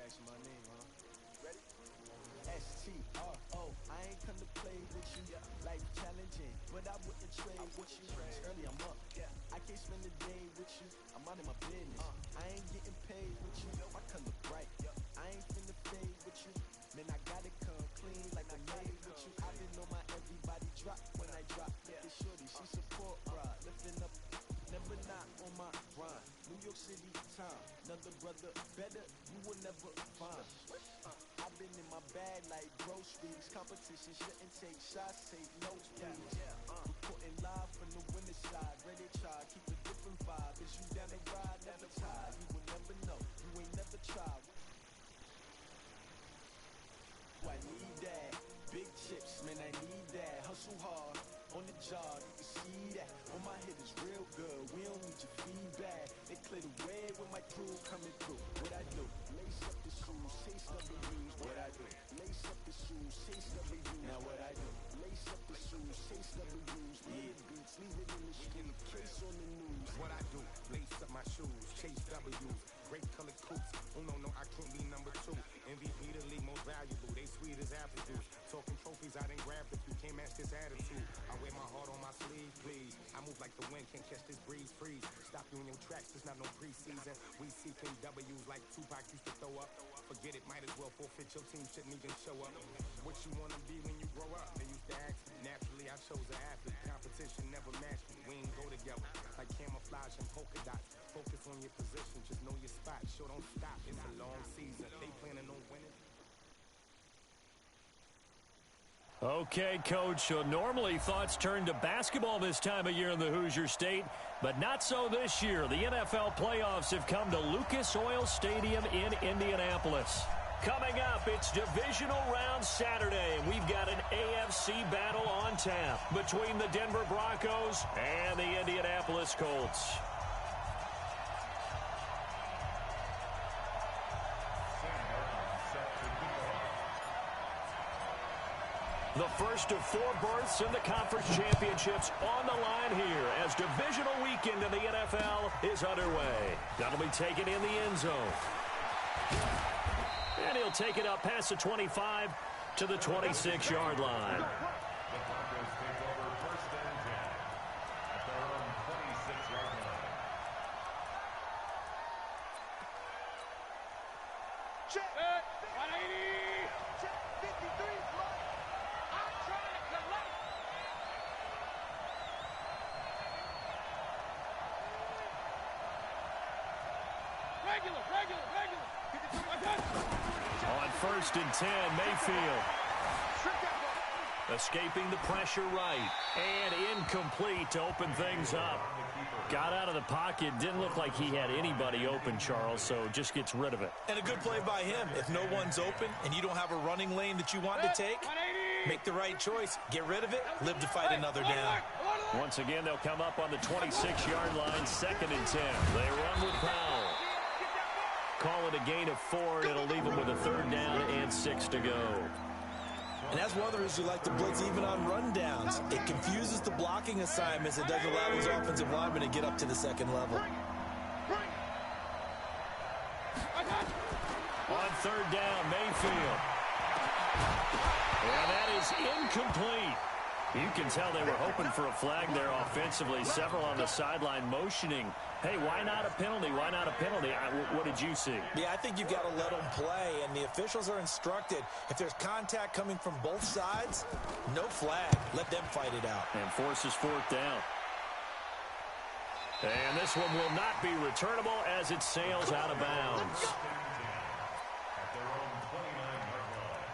That's my name, huh? Ready? S-T-R-O. I ain't come to play with you. Life challenging, but I wouldn't trade with you. It's early, I'm up. I can't spend the day with you. I'm out of my business. I ain't getting paid with you. My color bright. I ain't finna fade with you. Man, I gotta come clean like I made with you. I been on my everybody drop when I drop. Look at shorty, she support ride. Lifting up, never not on my grind. New York City time. Another brother better, you will never find. I've been in my bag like groceries. Competition shouldn't take shots, take notes, please. Reporting live from the winner side. Ready try, keep a different vibe. Is you down the ride, never tired. You will never know, you ain't never tried. I need that. Big chips, man, I need that. Hustle hard, on the job, you can see that. On my head is real good, we don't need your feedback. They clear the way when my crew coming through. What I do? Lace up the shoes, taste of the views. What I do? Lace up the shoes, taste of the views. Now what I do? Lace up the shoes, taste of the views. Mid beats, leave it in the street, case on the news. What I do? Lace up my shoes, chase W's. Great colored coupes. Oh no, I can't be number 2. MVP the league most valuable. They sweet as apple juice. Talking trophies, I didn't grab the few. Can't match this attitude. I wear my heart on my sleeve, please. I move like the wind, can't catch this breeze, freeze. Stop you in your tracks, there's not no preseason. We seeking W's like Tupac used to throw up. Forget it, might as well forfeit. Your team shouldn't even show up. What you wanna be when you grow up? They used to ask me. Naturally, I chose an athlete. Competition never matched me. We ain't go together. Like camouflage and polka dots. Focus on your position, just know your spot. Sure, don't stop. It's a long season. They planning on winning. Okay, Coach, so normally thoughts turn to basketball this time of year in the Hoosier State, but not so this year. The NFL playoffs have come to Lucas Oil Stadium in Indianapolis. Coming up, it's divisional round Saturday, and we've got an AFC battle on tap between the Denver Broncos and the Indianapolis Colts. The first of 4 berths in the conference championships on the line here as divisional weekend in the NFL is underway. That'll be taken in the end zone. And he'll take it up past the 25 to the 26-yard line. The Broncos take over first and 10 at their own 26-yard line. Check. 180. Check. 53. I'm trying to collect. Regular. On first and 10, Mayfield. Escaping the pressure right. And incomplete to open things up. Got out of the pocket. Didn't look like he had anybody open, Charles, so just gets rid of it. And a good play by him. If no one's open and you don't have a running lane that you want to take, make the right choice. Get rid of it. Live to fight another down. Once again, they'll come up on the 26-yard line, 2nd and 10. They run with Powell. Call it a gain of 4, and it'll leave them with a 3rd down and 6 to go. And as Weathers, you like to blitz even on rundowns. It confuses the blocking assignments. It doesn't allow these offensive linemen to get up to the second level. On 3rd down, Mayfield. And that is incomplete. You can tell they were hoping for a flag there offensively. Several on the sideline motioning. Hey, why not a penalty? Why not a penalty? What did you see? Yeah, I think you've got to let them play, and the officials are instructed. If there's contact coming from both sides, no flag. Let them fight it out. And forces 4th down. And this one will not be returnable as it sails out of bounds. At their own 29-yard line.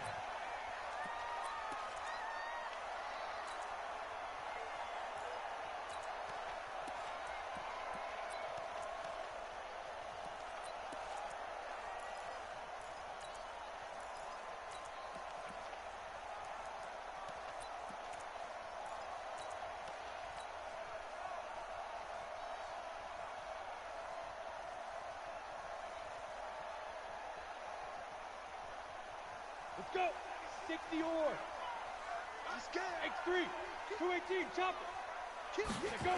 Let's go. 60 or. Let's go. X3. 218. Chop it. Let's go.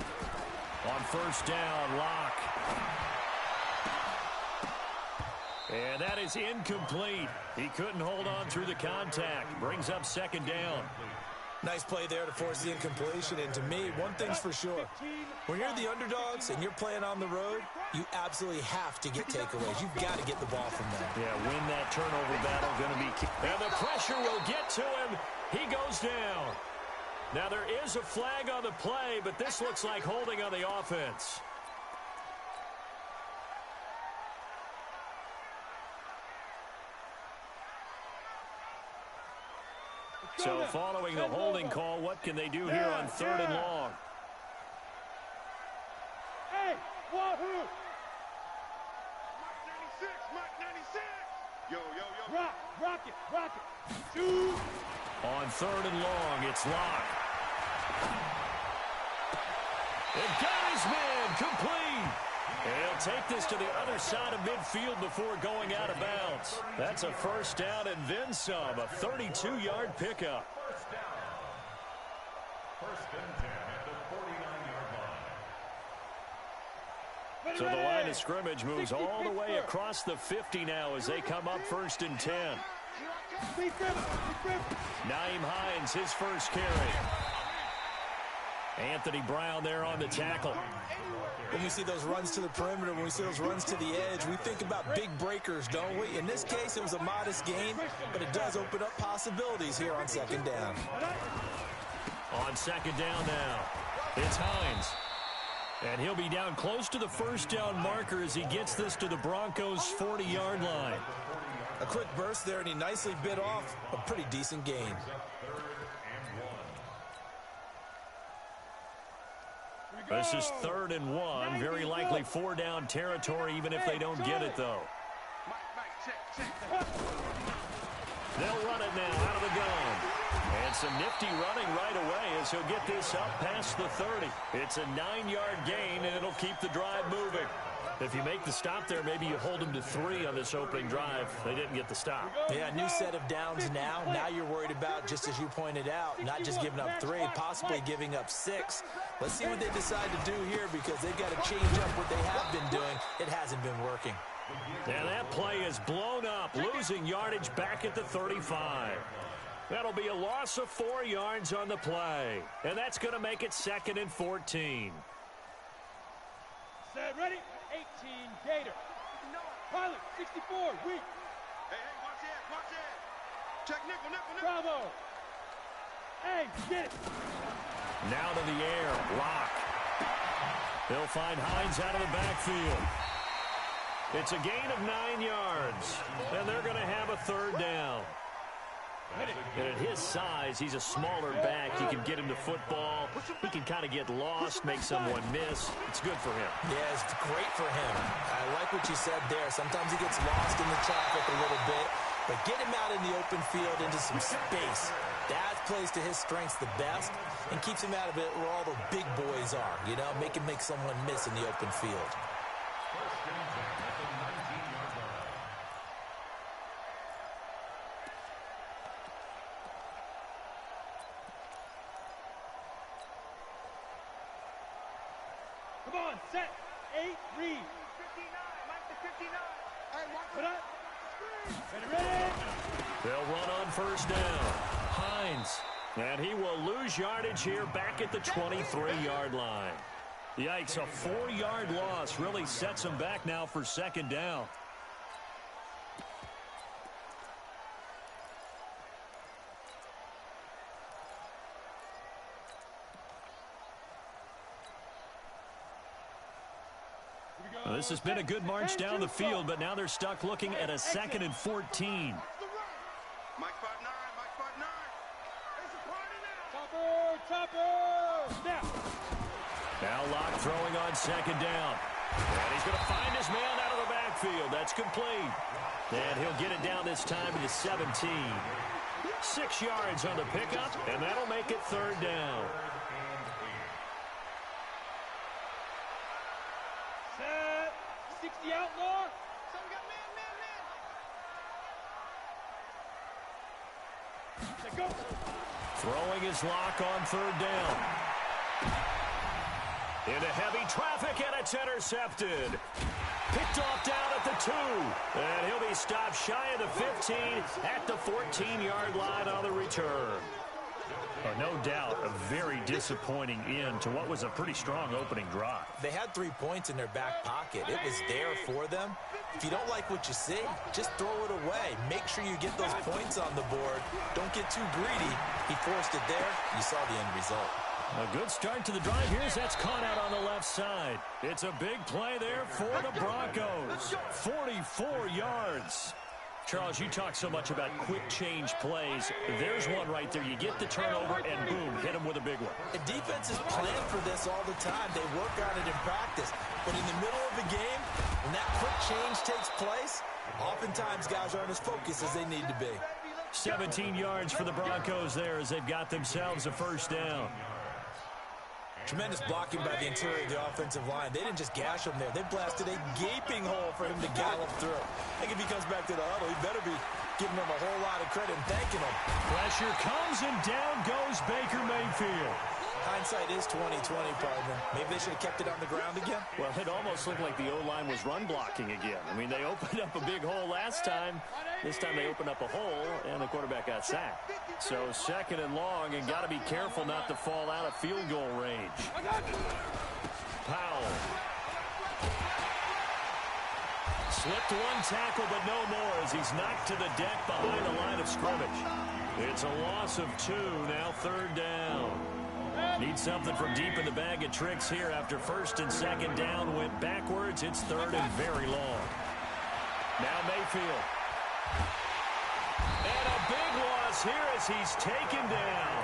On 1st down, Locke. And that is incomplete. He couldn't hold on through the contact. Brings up second down. Nice play there to force the incompletion. And to me, one thing's for sure. When you're the underdogs and you're playing on the road, you absolutely have to get takeaways. You've got to get the ball from them. Yeah, win that turnover battle. Going to be key. And the pressure will get to him. He goes down. Now, there is a flag on the play, but this looks like holding on the offense. So following the holding call, what can they do here on 3rd and long? Hey, wahoo! Mike 96. Yo. Rock it. Shoot. On 3rd and long, it's Locke. And got his man complete. And he'll take this to the other side of midfield before going out of bounds. That's a first down and then some, a 32-yard pickup. First down. First and 10 at the 49-yard line. So the line of scrimmage moves all the way across the 50 now as they come up 1st and 10. Naeem Hines, his first carry. Anthony Brown there on the tackle. When we see those runs to the perimeter, when we see those runs to the edge, we think about big breakers, don't we? In this case, it was a modest gain, but it does open up possibilities here on 2nd down. On 2nd down now, it's Hines. And he'll be down close to the first down marker as he gets this to the Broncos' 40-yard line. A quick burst there, and he nicely bit off a pretty decent gain. This is 3rd and 1. Very likely 4-down territory, even if they don't get it, though. They'll run it now out of the gun. And some nifty running right away as he'll get this up past the 30. It's a 9-yard gain, and it'll keep the drive moving. If you make the stop there, maybe you hold them to 3 on this opening drive. They didn't get the stop. Yeah, new set of downs now. Now you're worried about, just as you pointed out, not just giving up 3, possibly giving up 6. Let's see what they decide to do here because they've got to change up what they have been doing. It hasn't been working. And that play is blown up, losing yardage back at the 35. That'll be a loss of 4 yards on the play. And that's going to make it 2nd and 14. Set, ready? 18, Gator. Pilot, 64, weak. Hey, watch it. Check nickel. Bravo. Hey, get it. Now to the air, Locke. They'll find Hines out of the backfield. It's a gain of 9 yards, and they're going to have a 3rd down. And at his size, he's a smaller back. You can get him to football. He can kind of get lost, make someone miss. It's good for him. Yeah, it's great for him. I like what you said there. Sometimes he gets lost in the traffic a little bit, but get him out in the open field into some space. That plays to his strengths the best and keeps him out of it where all the big boys are, you know, make him make someone miss in the open field. First and 10 at the 19-yard line. Come on, set. 8, read. 59, Mike the 59. Hey, watch Put up. Ready. They'll run on first down. Hines. And he will lose yardage here back at the 23-yard line. Yikes, a 4-yard loss really sets him back now for 2nd down. Well, this has been a good march down the field, but now they're stuck looking at a 2nd and 14. Mike 5'9", Mike 5'9". It's a party now. Topper. Snap. Now Locke throwing on 2nd down. And he's going to find his man out of the backfield. That's complete. And he'll get it down this time to the 17. 6 yards on the pickup, and that'll make it 3rd down. Set. 60 outlaw. So we got man. Set, go. Throwing his Locke on 3rd down. Into heavy traffic, and it's intercepted. Picked off down at the 2. And he'll be stopped shy of the 15 at the 14-yard line on the return. No doubt a very disappointing end to what was a pretty strong opening drive. They had 3 points in their back pocket. It was there for them. If you don't like what you see, just throw it away. Make sure you get those points on the board. Don't get too greedy. He forced it there. You saw the end result. A good start to the drive here as that's caught out on the left side. It's a big play there for the Broncos. 44 yards. Charles, you talk so much about quick change plays. There's one right there. You get the turnover, and boom, hit him with a big one. The defenses plan for this all the time. They work on it in practice. But in the middle of the game, when that quick change takes place, oftentimes guys aren't as focused as they need to be. 17 yards for the Broncos there as they've got themselves a first down. Tremendous blocking by the interior of the offensive line. They didn't just gash him there. They blasted a gaping hole for him to gallop through. I think if he comes back to the huddle, he better be giving them a whole lot of credit and thanking them. Pressure comes, and down goes Baker Mayfield. Hindsight is 20/20, partner. Maybe they should have kept it on the ground again. Well, it almost looked like the O-line was run blocking again. I mean, they opened up a big hole last time. This time they opened up a hole, and the quarterback got sacked. So 2nd and long, and got to be careful not to fall out of field goal range. Powell. Slipped one tackle, but no more as he's knocked to the deck behind the line of scrimmage. It's a loss of 2, now 3rd down. Need something from deep in the bag of tricks here after 1st and 2nd down went backwards. It's 3rd and very long. Now Mayfield. And a big loss here as he's taken down.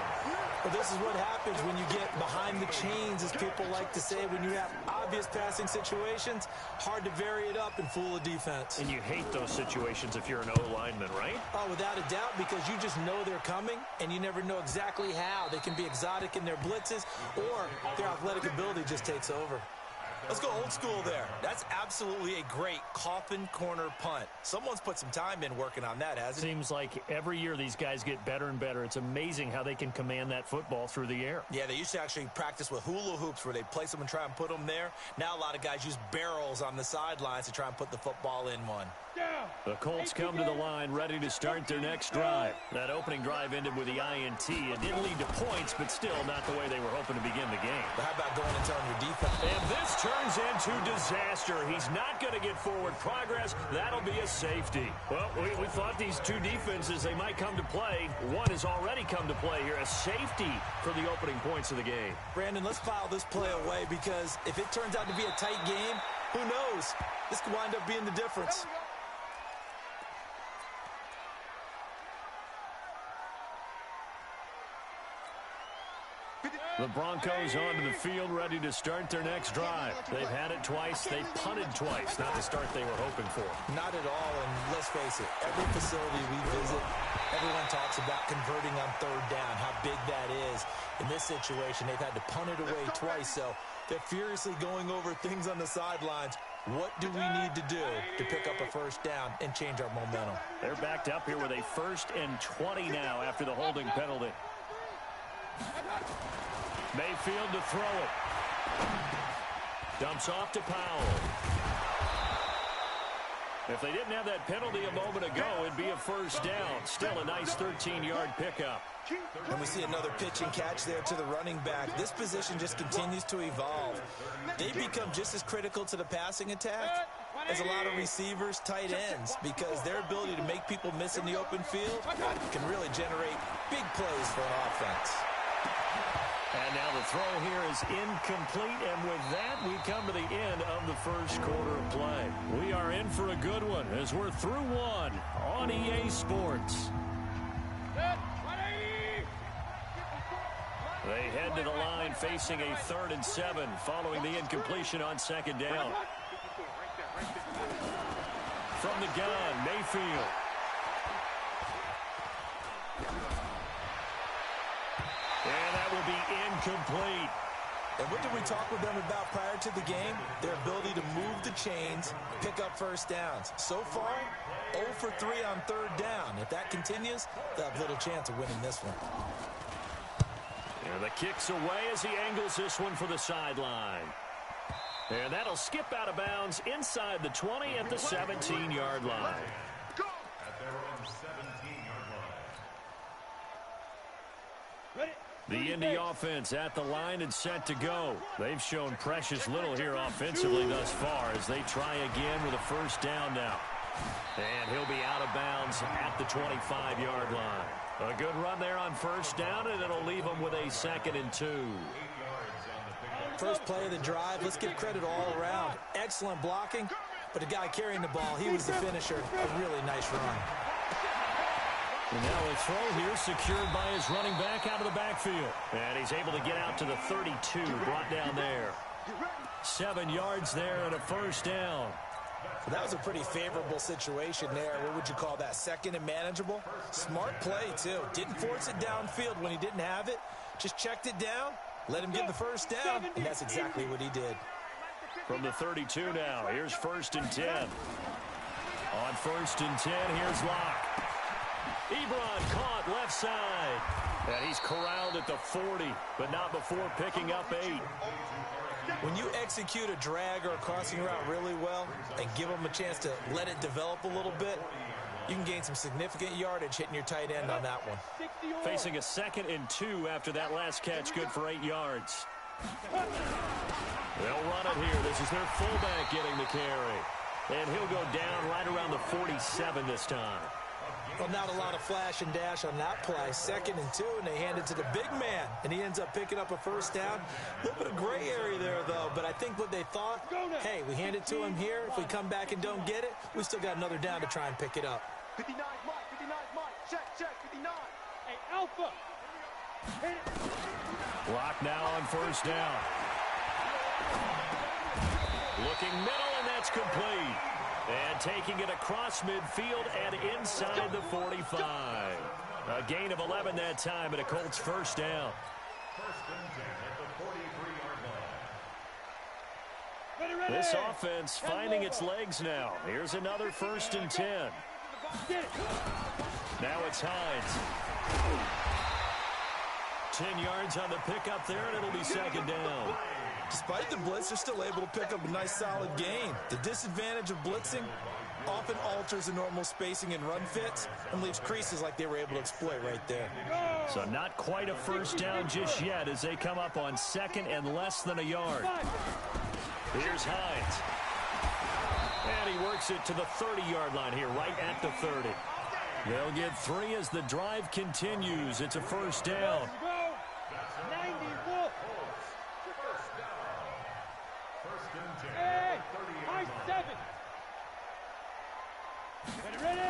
Well, this is what happens when you get behind the chains, as people like to say. When you have obvious passing situations, hard to vary it up and fool a defense. And you hate those situations if you're an O-lineman, right? Oh, without a doubt, because you just know they're coming, and you never know exactly how. They can be exotic in their blitzes, or their athletic ability just takes over. Let's go old school there. That's absolutely a great coffin corner punt. Someone's put some time in working on that, hasn't it? Seems like every year these guys get better and better. It's amazing how they can command that football through the air. Yeah, they used to actually practice with hula hoops where they place them and try and put them there. Now a lot of guys use barrels on the sidelines to try and put the football in one. The Colts come to the line ready to start their next drive. That opening drive ended with the INT. It didn't lead to points, but still not the way they were hoping to begin the game. But how about going and telling your defense? And this turns into disaster. He's not going to get forward progress. That'll be a safety. Well, we thought these two defenses, they might come to play. One has already come to play here. A safety for the opening points of the game. Brandon, let's file this play away because if it turns out to be a tight game, who knows? This could wind up being the difference. The Broncos onto the field, ready to start their next drive. They've had it twice. They've punted twice. Not the start they were hoping for. Not at all, and let's face it, every facility we visit, everyone talks about converting on third down, how big that is. In this situation, they've had to punt it away twice, so they're furiously going over things on the sidelines. What do we need to do to pick up a first down and change our momentum? They're backed up here with a 1st and 20 now after the holding penalty. Mayfield to throw it. Dumps off to Powell. If they didn't have that penalty a moment ago, it'd be a first down. Still a nice 13-yard pickup. And we see another pitch and catch there to the running back. This position just continues to evolve. They become just as critical to the passing attack as a lot of receivers, tight ends, because their ability to make people miss in the open field can really generate big plays for an offense. And now the throw here is incomplete, and with that, we come to the end of the first quarter of play. We are in for a good one as we're through one on EA Sports. They head to the line facing a 3rd and 7 following the incompletion on 2nd down. From the gun, Mayfield. And that will be incomplete. And what did we talk with them about prior to the game? Their ability to move the chains, pick up first downs. So far, 0 for 3 on 3rd down. If that continues, they'll have little chance of winning this one. And the kick's away as he angles this one for the sideline. And that'll skip out of bounds inside the 20 at the 17-yard line. At their own 17-yard line. The Indy offense at the line and set to go. They've shown precious little here offensively thus far as they try again with a first down now. And he'll be out of bounds at the 25-yard line. A good run there on first down, and it'll leave them with a 2nd and 2. First play of the drive, let's give credit all around. Excellent blocking, but the guy carrying the ball, he was the finisher. A really nice run. And now a throw here secured by his running back out of the backfield. And he's able to get out to the 32, brought down there. 7 yards there and a first down. That was a pretty favorable situation there. What would you call that? 2nd and manageable? Smart play, too. Didn't force it downfield when he didn't have it. Just checked it down, let him get the first down, and that's exactly what he did. From the 32 now, here's 1st and 10. On 1st and 10, here's Locke. Ebron caught left side. And he's corralled at the 40, but not before picking up 8. When you execute a drag or a crossing route really well and give them a chance to let it develop a little bit, you can gain some significant yardage hitting your tight end on that one. Facing a 2nd and 2 after that last catch, good for 8 yards. They'll run it here. This is their fullback getting the carry. And he'll go down right around the 47 this time. Well, not a lot of flash and dash on that play. 2nd and 2, and they hand it to the big man, and he ends up picking up a first down. A little bit of gray area there, though, but I think what they thought, hey, we hand it to him here. If we come back and don't get it, we still got another down to try and pick it up. 59 Mike, 59 Mike, check, 59. Hey, Alpha. Hit it. Lock now on first down. Looking middle, and that's complete. And taking it across midfield and inside the 45. A gain of 11 that time, and a Colts first down. 1st and 10 at the 43-yard line. Ready. This offense finding its legs now. Here's another 1st and 10. Now it's Hines. 10 yards on the pickup there, and it'll be 2nd down. Despite the blitz, they're still able to pick up a nice solid gain. The disadvantage of blitzing often alters the normal spacing and run fits and leaves creases like they were able to exploit right there. So not quite a first down just yet as they come up on 2nd and less than a yard. Here's Hines. And he works it to the 30-yard line here, right at the 30. They'll get 3 as the drive continues. It's a first down. 90 Wolf. Hey, high 7. Ready.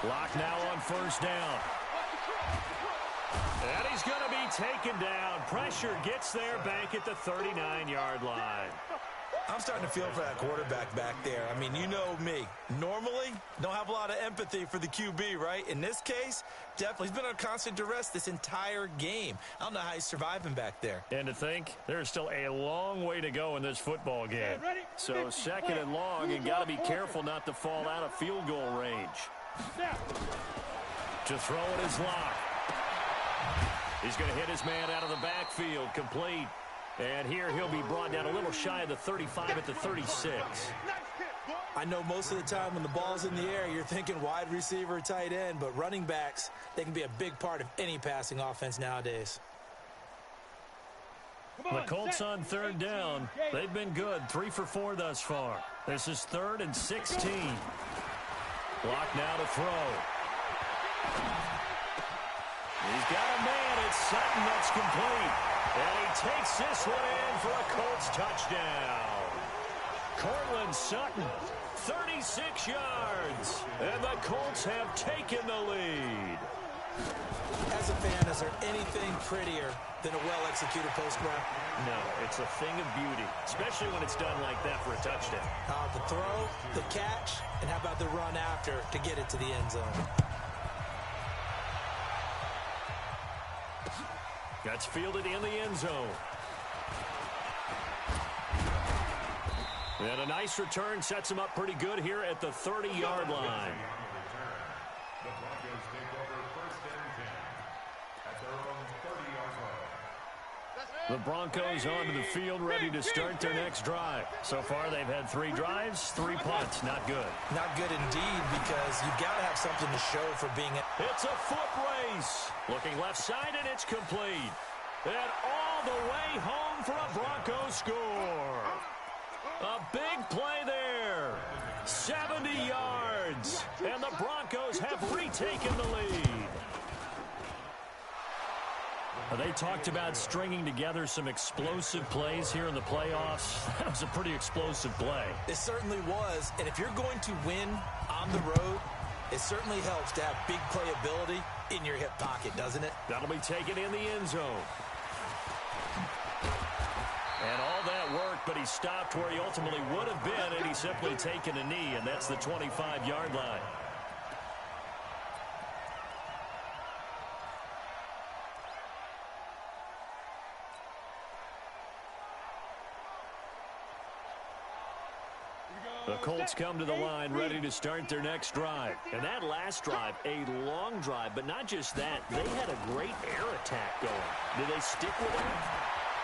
Lock now on first down. And he's going to be taken down. Pressure gets there back at the 39-yard line. I'm starting to feel for that quarterback back there. I mean, you know me. Normally, don't have a lot of empathy for the QB, right? In this case, definitely. He's been on constant duress this entire game. I don't know how he's surviving back there. And to think, there's still a long way to go in this football game. So 2nd and long, and got to be careful not to fall out of field goal range. To throw it is Locke. He's going to hit his man out of the backfield, complete. And here he'll be brought down a little shy of the 35 at the 36. I know most of the time when the ball's in the air, you're thinking wide receiver, tight end, but running backs, they can be a big part of any passing offense nowadays. The Colts on 3rd down. They've been good, 3 for 4 thus far. This is 3rd and 16. Lock now to throw. He's got a man. It's Sutton that's complete. And he takes this one in for a Colts touchdown. Cortland Sutton, 36 yards. And the Colts have taken the lead. As a fan, is there anything prettier than a well-executed post route? No, it's a thing of beauty, especially when it's done like that for a touchdown. The throw, the catch, and how about the run after to get it to the end zone? That's fielded in the end zone. And a nice return sets him up pretty good here at the 30-yard line. The Broncos take over 1st and 10 at their own 30-yard line. The Broncos onto the field, ready to start their next drive. So far, they've had 3 drives, 3 punts. Not good. Not good indeed, because you've got to have something to show for being It's a foot race. Looking left side, and it's complete. And all the way home for a Broncos score. A big play there. 70 yards. And the Broncos have retaken the lead. They talked about stringing together some explosive plays here in the playoffs. That was a pretty explosive play. It certainly was. And if you're going to win on the road, it certainly helps to have big playability in your hip pocket, doesn't it? That'll be taken in the end zone. And all that worked, but he stopped where he ultimately would have been, and he's simply taken a knee, and that's the 25-yard line. The Colts come to the line, ready to start their next drive. And that last drive, a long drive, but not just that. They had a great air attack going. Did they stick with it?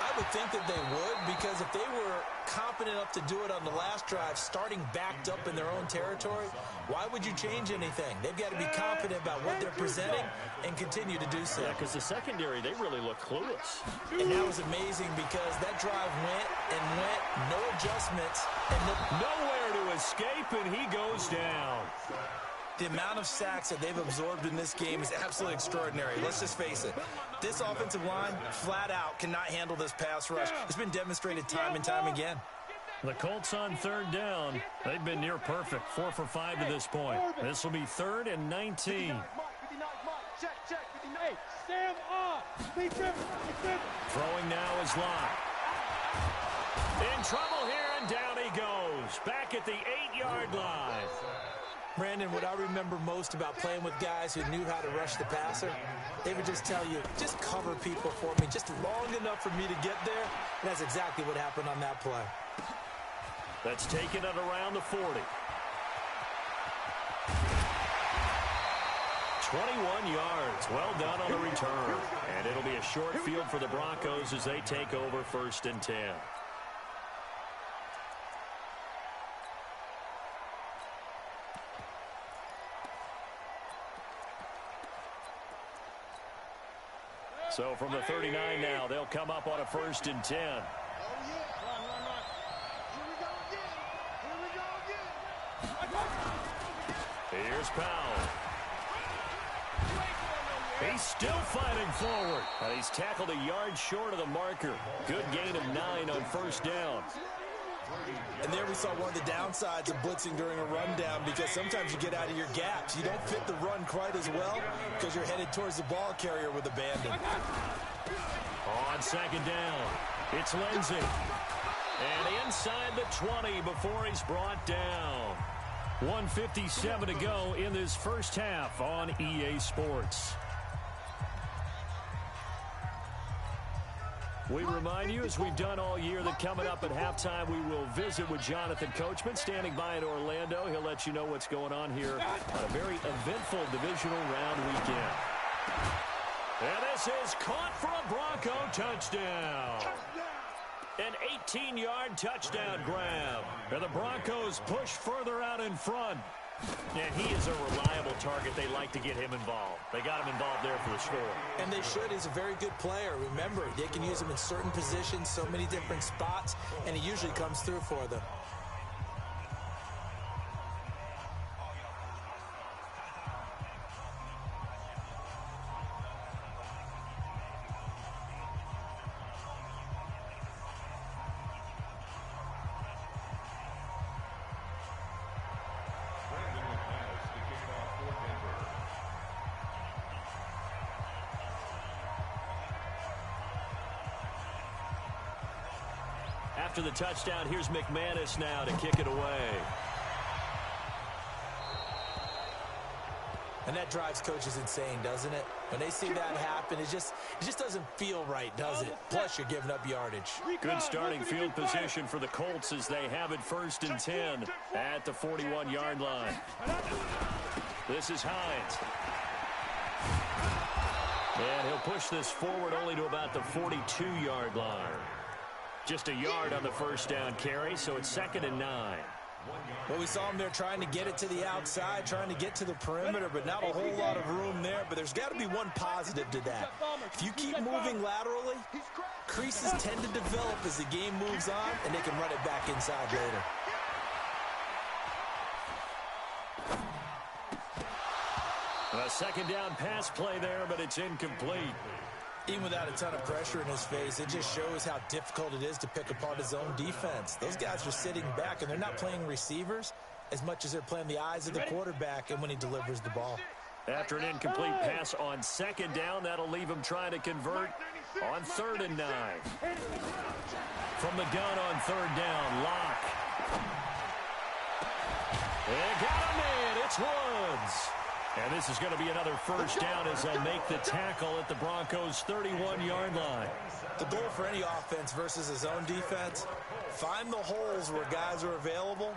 I would think that they would, because if they were confident enough to do it on the last drive, starting backed up in their own territory, why would you change anything? They've got to be confident about what they're presenting and continue to do so. Yeah, because the secondary, they really look clueless. And that was amazing, because that drive went and went, no adjustments, and nowhere to escape, and he goes down. The amount of sacks that they've absorbed in this game is absolutely extraordinary. Let's just face it. This offensive line, flat out, cannot handle this pass rush. It's been demonstrated time and time again. The Colts on 3rd down. They've been near perfect, 4 for 5 to this point. This will be 3rd and 19. Throwing now is Locke. In trouble here, and down he goes. Back at the 8-yard line. Brandon, what I remember most about playing with guys who knew how to rush the passer, they would just tell you, just cover people for me, just long enough for me to get there. And that's exactly what happened on that play. That's taken at around the 40. 21 yards. Well done on the return. And it'll be a short field for the Broncos as they take over 1st and 10. So from the 39 now, they'll come up on a 1st and 10. Here's Powell. He's still fighting forward. And he's tackled a yard short of the marker. Good gain of 9 on 1st down. And there we saw one of the downsides of blitzing during a rundown, because sometimes you get out of your gaps. You don't fit the run quite as well because you're headed towards the ball carrier with abandon. On 2nd down, it's Lindsey. And inside the 20 before he's brought down. 1:57 to go in this first half on EA Sports. We remind you, as we've done all year, that coming up at halftime, we will visit with Jonathan Coachman, standing by in Orlando. He'll let you know what's going on here on a very eventful divisional round weekend. And this is caught for a Bronco touchdown. An 18-yard touchdown grab. And the Broncos push further out in front. And he is a reliable target. They like to get him involved. They got him involved there for the score. And they should. He's a very good player. Remember, they can use him in certain positions, so many different spots, and he usually comes through for them. After the touchdown, here's McManus now to kick it away. And that drives coaches insane, doesn't it? When they see that happen, it just doesn't feel right, does it? Plus, you're giving up yardage. Good starting field position for the Colts as they have it 1st and 10 at the 41-yard line. This is Hines. And he'll push this forward only to about the 42-yard line. Just a yard on the first down carry, so it's 2nd and 9. Well, we saw him there trying to get it to the outside, trying to get to the perimeter, but not a whole lot of room there. But there's got to be one positive to that. If you keep moving laterally, creases tend to develop as the game moves on, and they can run it back inside later. A 2nd down pass play there, but it's incomplete. Even without a ton of pressure in his face, it just shows how difficult it is to pick apart his own defense. Those guys are sitting back, and they're not playing receivers as much as they're playing the eyes of the quarterback and when he delivers the ball. After an incomplete pass on 2nd down, that'll leave him trying to convert on 3rd and 9. From the gun on 3rd down, Locke. They got him in. It's Woods. And this is going to be another first down as they'll make the tackle at the Broncos' 31-yard line. The goal for any offense versus his own defense, find the holes where guys are available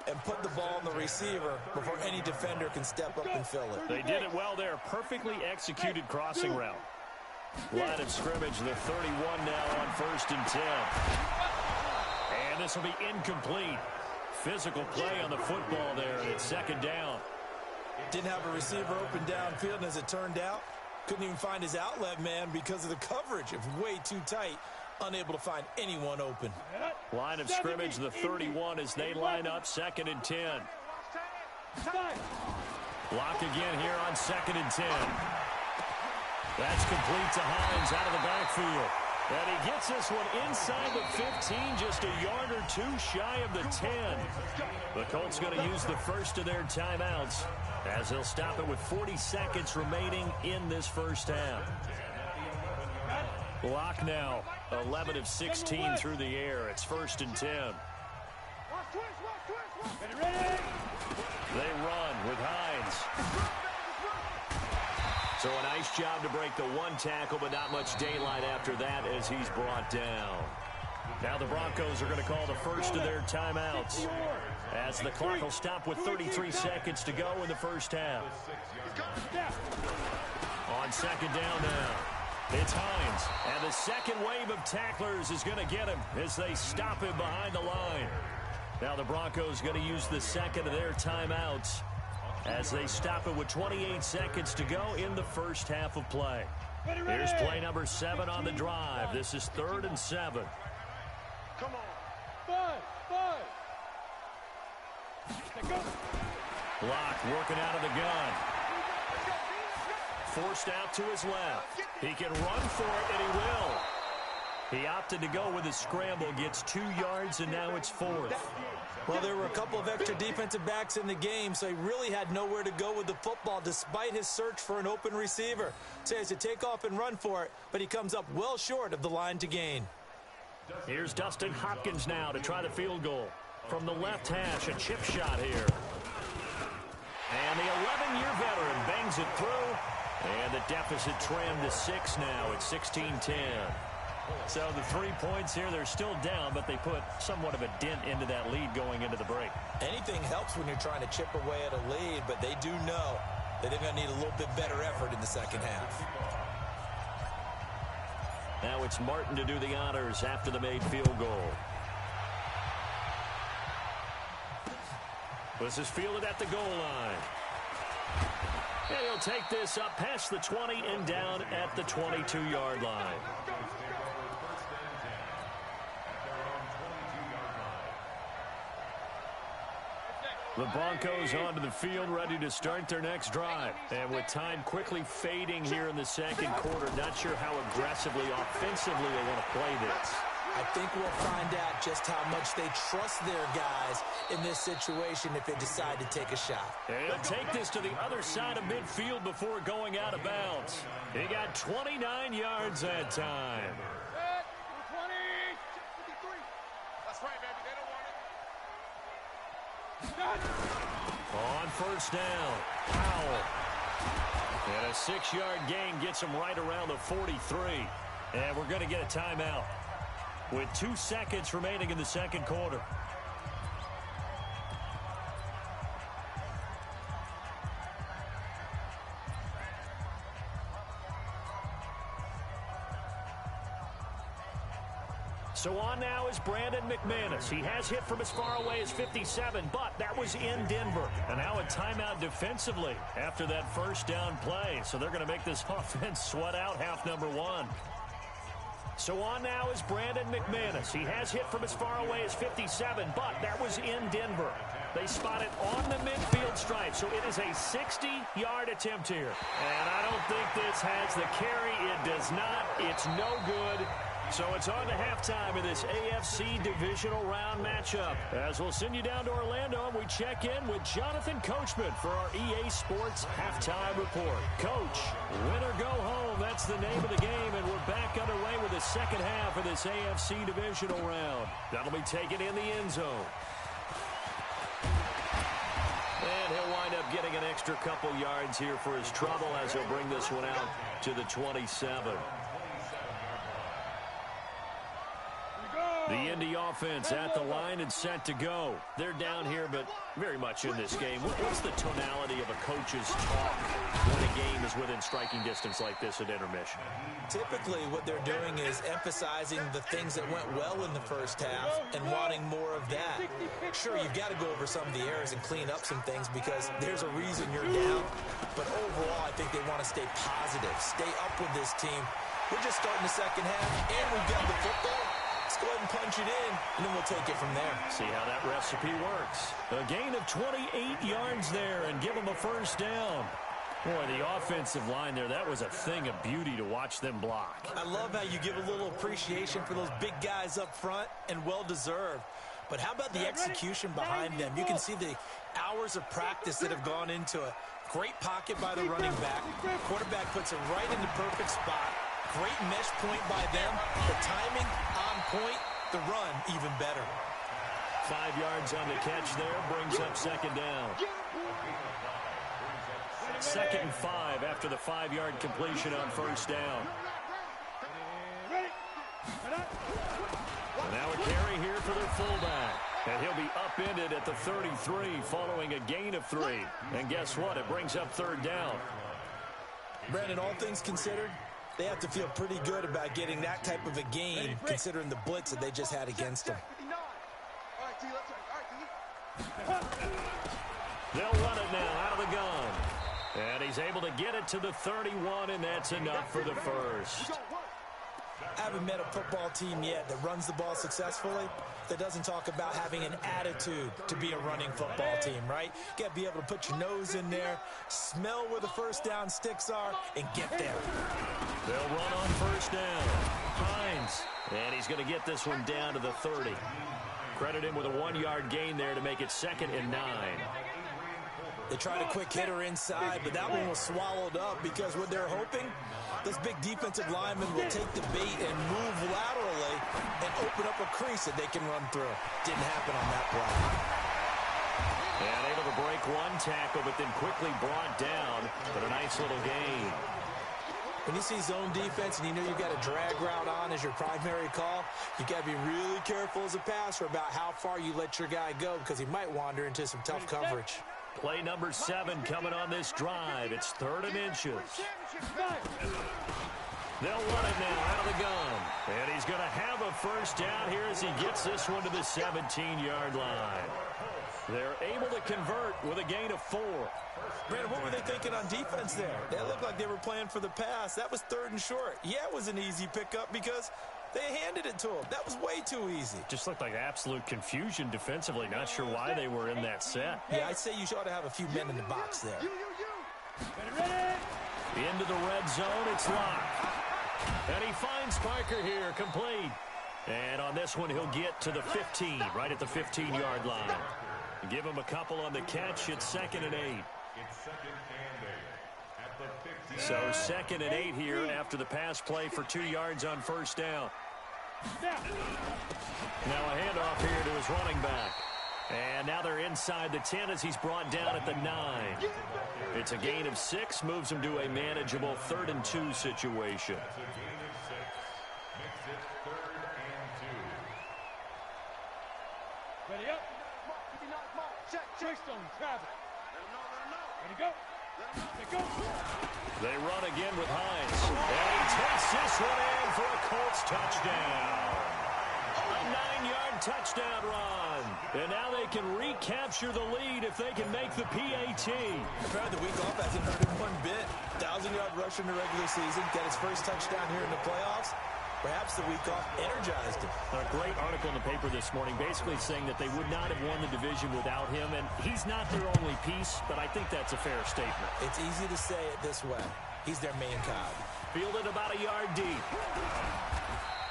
and put the ball in the receiver before any defender can step up and fill it. They did it well there. Perfectly executed crossing route. Line of scrimmage, the 31 now on 1st and 10. And this will be incomplete. Physical play on the football there, and it's 2nd down. Didn't have a receiver open downfield, and as it turned out, couldn't even find his outlet man because of the coverage. It was way too tight, unable to find anyone open. Line of scrimmage, the 31 as they line up, 2nd and 10. Block again here on 2nd and 10. That's complete to Hines out of the backfield. And he gets this one inside the 15, just a yard or two shy of the 10. The Colts going to use the first of their timeouts as they'll stop it with 40 seconds remaining in this first half. Locke now, 11 of 16 through the air. It's 1st and 10. They run with Hines. So a nice job to break the one tackle, but not much daylight after that as he's brought down. Now the Broncos are going to call the first of their timeouts as the clock will stop with 33 seconds to go in the first half. On 2nd down now, it's Hines. And the second wave of tacklers is going to get him as they stop him behind the line. Now the Broncos going to use the second of their timeouts as they stop it with 28 seconds to go in the first half of play. Here's play number 7 on the drive. This is 3rd and 7. Come on. 5. Locke working out of the gun. Forced out to his left. He can run for it, and he will. He opted to go with a scramble, gets 2 yards, and now it's 4th. Well, there were a couple of extra defensive backs in the game, so he really had nowhere to go with the football despite his search for an open receiver. So he has to take off and run for it, but he comes up well short of the line to gain. Here's Dustin Hopkins now to try the field goal. From the left hash, a chip shot here. And the 11-year veteran bangs it through, and the deficit trimmed to 6 now. It's 16-10. So the 3 points here, they're still down, but they put somewhat of a dent into that lead going into the break. Anything helps when you're trying to chip away at a lead, but they do know that they're going to need a little bit better effort in the second half. Now it's Martin to do the honors after the made field goal. This is fielded at the goal line. And he'll take this up past the 20 and down at the 22-yard line. The Broncos onto the field, ready to start their next drive. And with time quickly fading here in the second quarter, not sure how aggressively, offensively they want to play this. I think we'll find out just how much they trust their guys in this situation if they decide to take a shot. And take this to the other side of midfield before going out of bounds. He got 29 yards that time. 20. 53. That's right, baby. They don't want it. On first down, Powell. And a 6-yard gain gets him right around the 43. And we're going to get a timeout with 2 seconds remaining in the second quarter. So on now is Brandon McManus. He has hit from as far away as 57, but that was in Denver. And now a timeout defensively after that first down play. So they're going to make this offense sweat out half number one. So on now is Brandon McManus. He has hit from as far away as 57, but that was in Denver. They spot it on the midfield stripe, so it is a 60-yard attempt here. And I don't think this has the carry. It does not. It's no good. So it's on to halftime in this AFC divisional round matchup. As we'll send you down to Orlando, and we check in with Jonathan Coachman for our EA Sports Halftime Report. Coach, win or go home, that's the name of the game, and we're back underway with the second half of this AFC divisional round. That'll be taken in the end zone. And he'll wind up getting an extra couple yards here for his trouble as he'll bring this one out to the 27. The Indy offense at the line and set to go. They're down here, but very much in this game. What's the tonality of a coach's talk when a game is within striking distance like this at intermission? Typically, what they're doing is emphasizing the things that went well in the first half and wanting more of that. Sure, you've got to go over some of the errors and clean up some things because there's a reason you're down. But overall, I think they want to stay positive, stay up with this team. We're just starting the second half, and we've got the football. Let's go ahead and punch it in, and then we'll take it from there. See how that recipe works. A gain of 28 yards there and give them a first down. Boy, the offensive line there, that was a thing of beauty to watch them block. I love how you give a little appreciation for those big guys up front, and well-deserved. But how about the execution behind them? You can see the hours of practice that have gone into it. Great pocket by the running back. Quarterback puts it right in the perfect spot. Great mesh point by them. The timing on point. The run even better. 5 yards on the catch there. Brings up second down. 2nd and 5 after the 5-yard completion on first down. And now a carry here for their fullback. And he'll be upended at the 33 following a gain of 3. And guess what? It brings up third down. Brandon, all things considered, they have to feel pretty good about getting that type of a gain considering the blitz that they just had against them. They'll run it now out of the gun. And he's able to get it to the 31, and that's enough for the first. I haven't met a football team yet that runs the ball successfully that doesn't talk about having an attitude to be a running football team, right? You got to be able to put your nose in there, smell where the first down sticks are, and get there. They'll run on first down. Hines. And he's going to get this one down to the 30. Credit him with a 1-yard gain there to make it 2nd and 9. They tried a quick hitter inside, but that one was swallowed up because what they're hoping, those big defensive linemen will take the bait and move laterally and open up a crease that they can run through. Didn't happen on that play. And able to break one tackle, but then quickly brought down, but a nice little gain. When you see zone defense and you know you've got a drag route on as your primary call, you got to be really careful as a passer about how far you let your guy go because he might wander into some tough coverage. Play number 7 coming on this drive. It's 3rd and inches. They'll run it now out of the gun. And he's going to have a first down here as he gets this one to the 17-yard line. They're able to convert with a gain of 4. Brandon, what were they thinking on defense there? They looked like they were playing for the pass. That was 3rd and short. Yeah, it was an easy pickup because they handed it to him. That was way too easy. Just looked like absolute confusion defensively. Not sure why they were in that set. Yeah, I'd say you ought to have a few men in the box there. Into the red zone, it's locked. And he finds Parker here, complete. And on this one, he'll get to the 15, right at the 15-yard line. Give him a couple on the catch. It's 2nd and 8. So 2nd and 8 here after the pass play for 2 yards on first down. Now a handoff here to his running back. And now they're inside the 10 as he's brought down at the 9. It's a gain of 6, moves him to a manageable 3rd and 2 situation. Ready up. Check. Travel. Ready go. They run again with Hines. And he takes this one in for a Colts touchdown. touchdown run. And now they can recapture the lead if they can make the PAT. The week off hasn't hurt him one bit. 1,000-yard rush in the regular season. Got his first touchdown here in the playoffs. Perhaps the week off energized him. A great article in the paper this morning basically saying that they would not have won the division without him. And he's not their only piece, but I think that's a fair statement. It's easy to say it this way. He's their main cog. Fielded about a yard deep.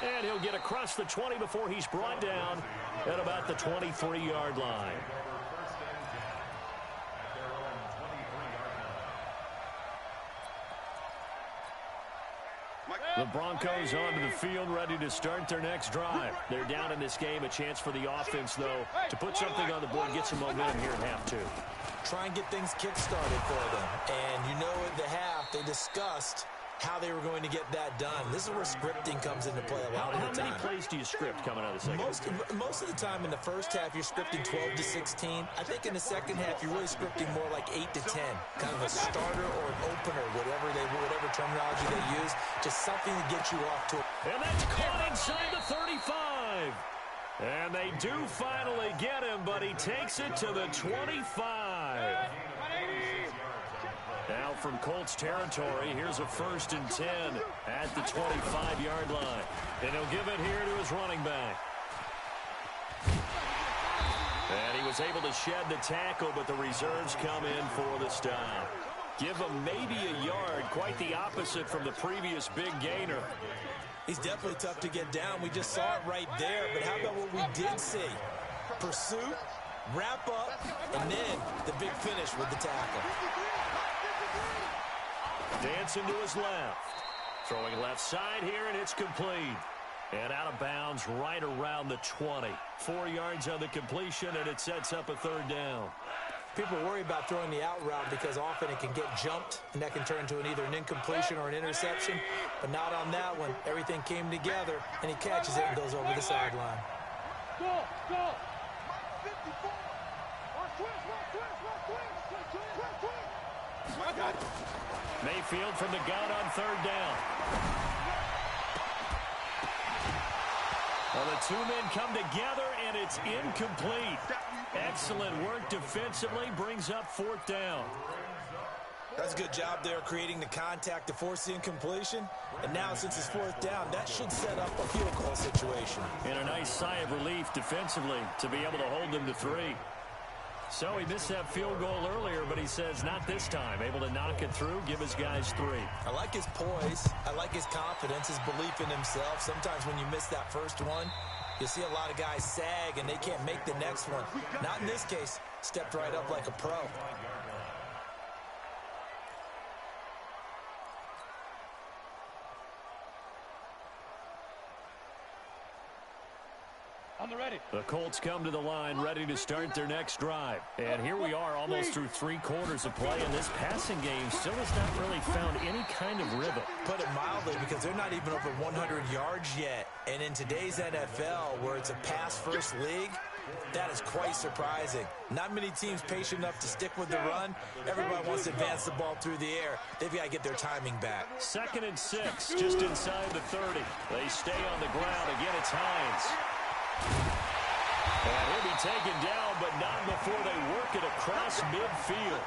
And he'll get across the 20 before he's brought down at about the 23-yard line. The Broncos onto the field, ready to start their next drive. They're down in this game. A chance for the offense, though, to put something on the board, get some momentum here in half two. Try and get things kick-started for them. And you know at the half, they discussed how they were going to get that done. This is where scripting comes into play a lot of the time. How many plays do you script coming out of the second? Most of the time in the first half, you're scripting 12 to 16. I think in the second half, you're really scripting more like 8 to 10. Kind of a starter or an opener, whatever terminology they use. Just something to get you off to. And that's caught inside the 35. And they do finally get him, but he takes it to the 25. Now from Colts territory, here's a 1st and 10 at the 25-yard line. And he'll give it here to his running back. And he was able to shed the tackle, but the reserves come in for the stop. Give him maybe a yard, quite the opposite from the previous big gainer. He's definitely tough to get down. We just saw it right there, but how about what we did see? Pursuit, wrap up, and then the big finish with the tackle. Dancing to his left. Throwing left side here, and it's complete. And out of bounds right around the 20. 4 yards on the completion, and it sets up a 3rd down. People worry about throwing the out route because often it can get jumped, and that can turn into either an incompletion or an interception. But not on that one. Everything came together, and he catches it and goes over the sideline. Go! Mayfield from the gun on 3rd down. Well, the two men come together, and it's incomplete. Excellent work defensively, brings up 4th down. That's a good job there creating the contact to force the incompletion. And now, since it's 4th down, that should set up a field goal situation. And a nice sigh of relief defensively to be able to hold them to 3. So he missed that field goal earlier, but he says not this time. Able to knock it through, give his guys 3. I like his poise. I like his confidence, his belief in himself. Sometimes when you miss that first one, you see a lot of guys sag and they can't make the next one. Not in this case. Stepped right up like a pro. On the ready. The Colts come to the line, ready to start their next drive. And here we are, almost through 3 quarters of play, and this passing game still has not really found any kind of rhythm. Put it mildly, because they're not even over 100 yards yet. And in today's NFL, where it's a pass-first league, that is quite surprising. Not many teams patient enough to stick with the run. Everybody wants to advance the ball through the air. They've got to get their timing back. 2nd and 6, just inside the 30. They stay on the ground. Again, it's Hines. And he'll be taken down, but not before they work it across midfield.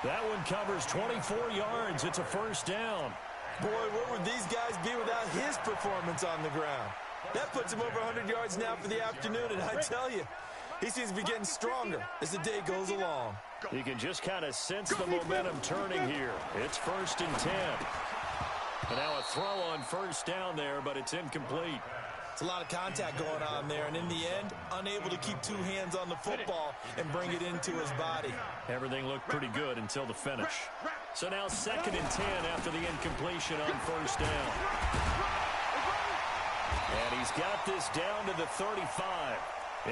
That one covers 24 yards. It's a 1st down. Boy, where would these guys be without his performance on the ground? That puts him over 100 yards now for the afternoon, and I tell you, he seems to be getting stronger as the day goes along. You can just kind of sense the momentum turning here. It's 1st and 10. And now a throw on 1st down there, but it's incomplete. It's a lot of contact going on there, and in the end, unable to keep 2 hands on the football and bring it into his body. Everything looked pretty good until the finish. So now 2nd and 10 after the incompletion on 1st down. And he's got this down to the 35.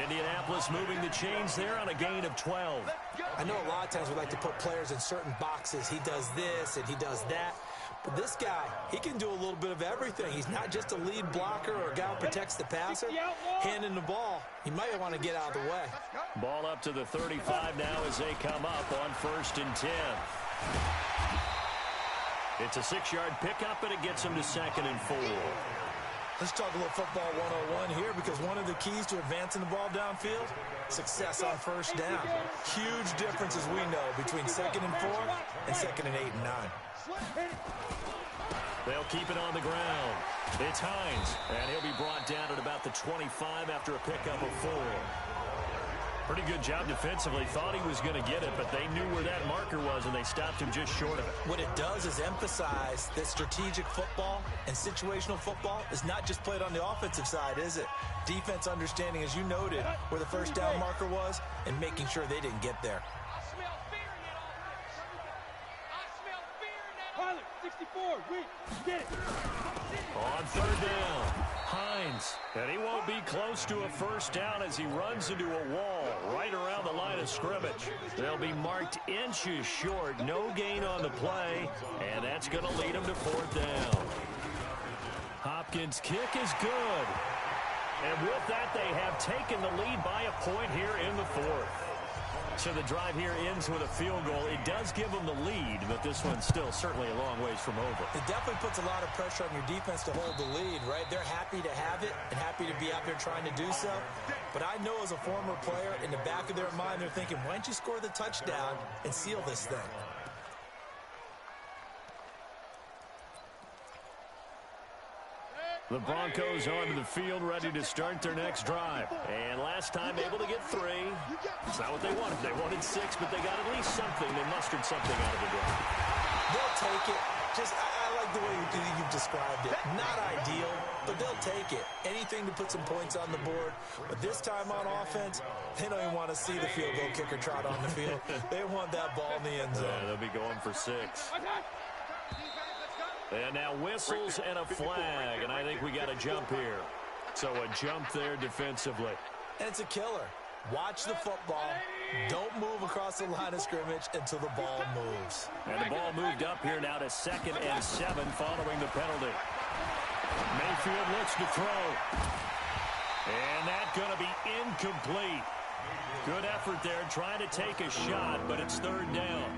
Indianapolis moving the chains there on a gain of 12. I know a lot of times we like to put players in certain boxes. He does this and he does that. But this guy, he can do a little bit of everything. He's not just a lead blocker or a guy who protects the passer. Handing the ball, he might want to get out of the way. Ball up to the 35 now as they come up on 1st and 10. It's a 6-yard pickup, and it gets him to 2nd and 4. Let's talk a little football 101 here, because one of the keys to advancing the ball downfield, success on first down. Huge difference, as we know, between 2nd and 4 and 2nd and 8 and 9. They'll keep it on the ground. It's Hines, and he'll be brought down at about the 25 after a pickup of 4. Pretty good job defensively. Thought he was going to get it, but they knew where that marker was, and they stopped him just short of it. What it does is emphasize that strategic football and situational football is not just played on the offensive side, is it? Defense understanding, as you noted, where the first down marker was and making sure they didn't get there. I smell fear in that offense. I smell fear in that offense. Pilot, 64, we get it. On 3rd down, Hines, and he won't be close to a first down as he runs into a wall right around the line of scrimmage. They'll be marked inches short, no gain on the play, and that's going to lead them to 4th down. Hopkins' kick is good. And with that, they have taken the lead by a point here in the 4th. So the drive here ends with a field goal. It does give them the lead, but this one's still certainly a long ways from over. It definitely puts a lot of pressure on your defense to hold the lead, right? They're happy to have it and happy to be out there trying to do so. But I know as a former player, in the back of their mind, they're thinking, why don't you score the touchdown and seal this thing? The Broncos onto the field, ready to start their next drive. And last time able to get 3. It's not what they wanted. They wanted 6, but they got at least something. They mustered something out of the drive. They'll take it. I like the way you've described it. Not ideal, but they'll take it. Anything to put some points on the board. But this time on offense, they don't even want to see the field goal kicker trot on the field. They want that ball in the end zone. They'll be going for 6. And now whistles and a flag, and I think we got a jump here. So a jump there defensively. And it's a killer. Watch the football. Don't move across the line of scrimmage until the ball moves. And the ball moved up here now to 2nd and 7 following the penalty. Mayfield looks to throw. And that's going to be incomplete. Good effort there trying to take a shot, but it's 3rd down.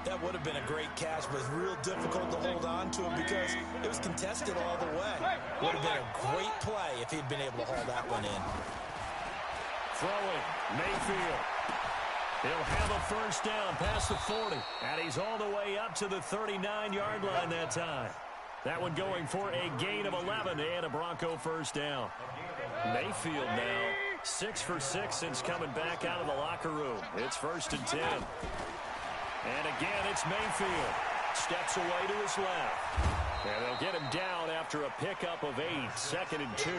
That would have been a great catch, but it's real difficult to hold on to it because it was contested all the way. Would have been a great play if he'd been able to haul that one in. Throwing, Mayfield. He'll have a first down past the 40, and he's all the way up to the 39-yard line that time. That one going for a gain of 11 and a Bronco first down. Mayfield now 6 for 6 since coming back out of the locker room. It's 1st and 10. And again, it's Mayfield. Steps away to his left. And they'll get him down after a pickup of 8, 2nd and 2.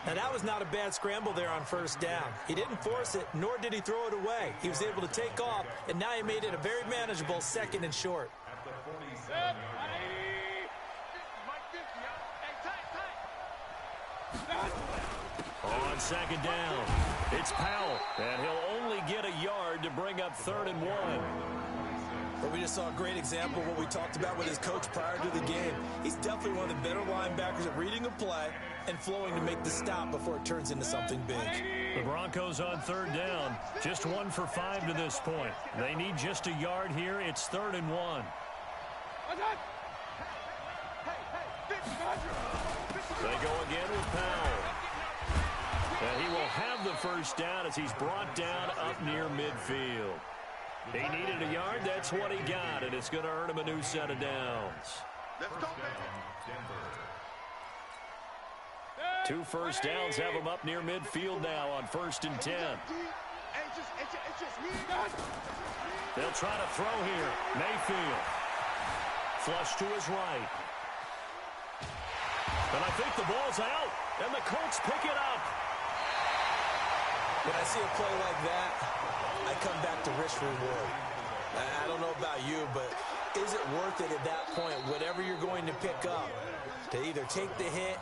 Now, that was not a bad scramble there on first down. He didn't force it, nor did he throw it away. He was able to take off, and now he made it a very manageable 2nd and short. On 2nd down, it's Powell, and he'll only get a yard to bring up 3rd and 1. But we just saw a great example of what we talked about with his coach prior to the game. He's definitely one of the better linebackers at reading a play and flowing to make the stop before it turns into something big. The Broncos on 3rd down, just 1 for 5 to this point. They need just a yard here. It's 3rd and 1. They go again with Powell. And he will have the first down as he's brought down up near midfield. He needed a yard. That's what he got, and it's going to earn him a new set of downs. Let's go, 2 first downs have him up near midfield now on 1st and 10. They'll try to throw here. Mayfield. Flush to his right. And I think the ball's out, and the Colts pick it up. When I see a play like that, I come back to risk reward. I don't know about you, but is it worth it at that point, whatever you're going to pick up, to either take the hit,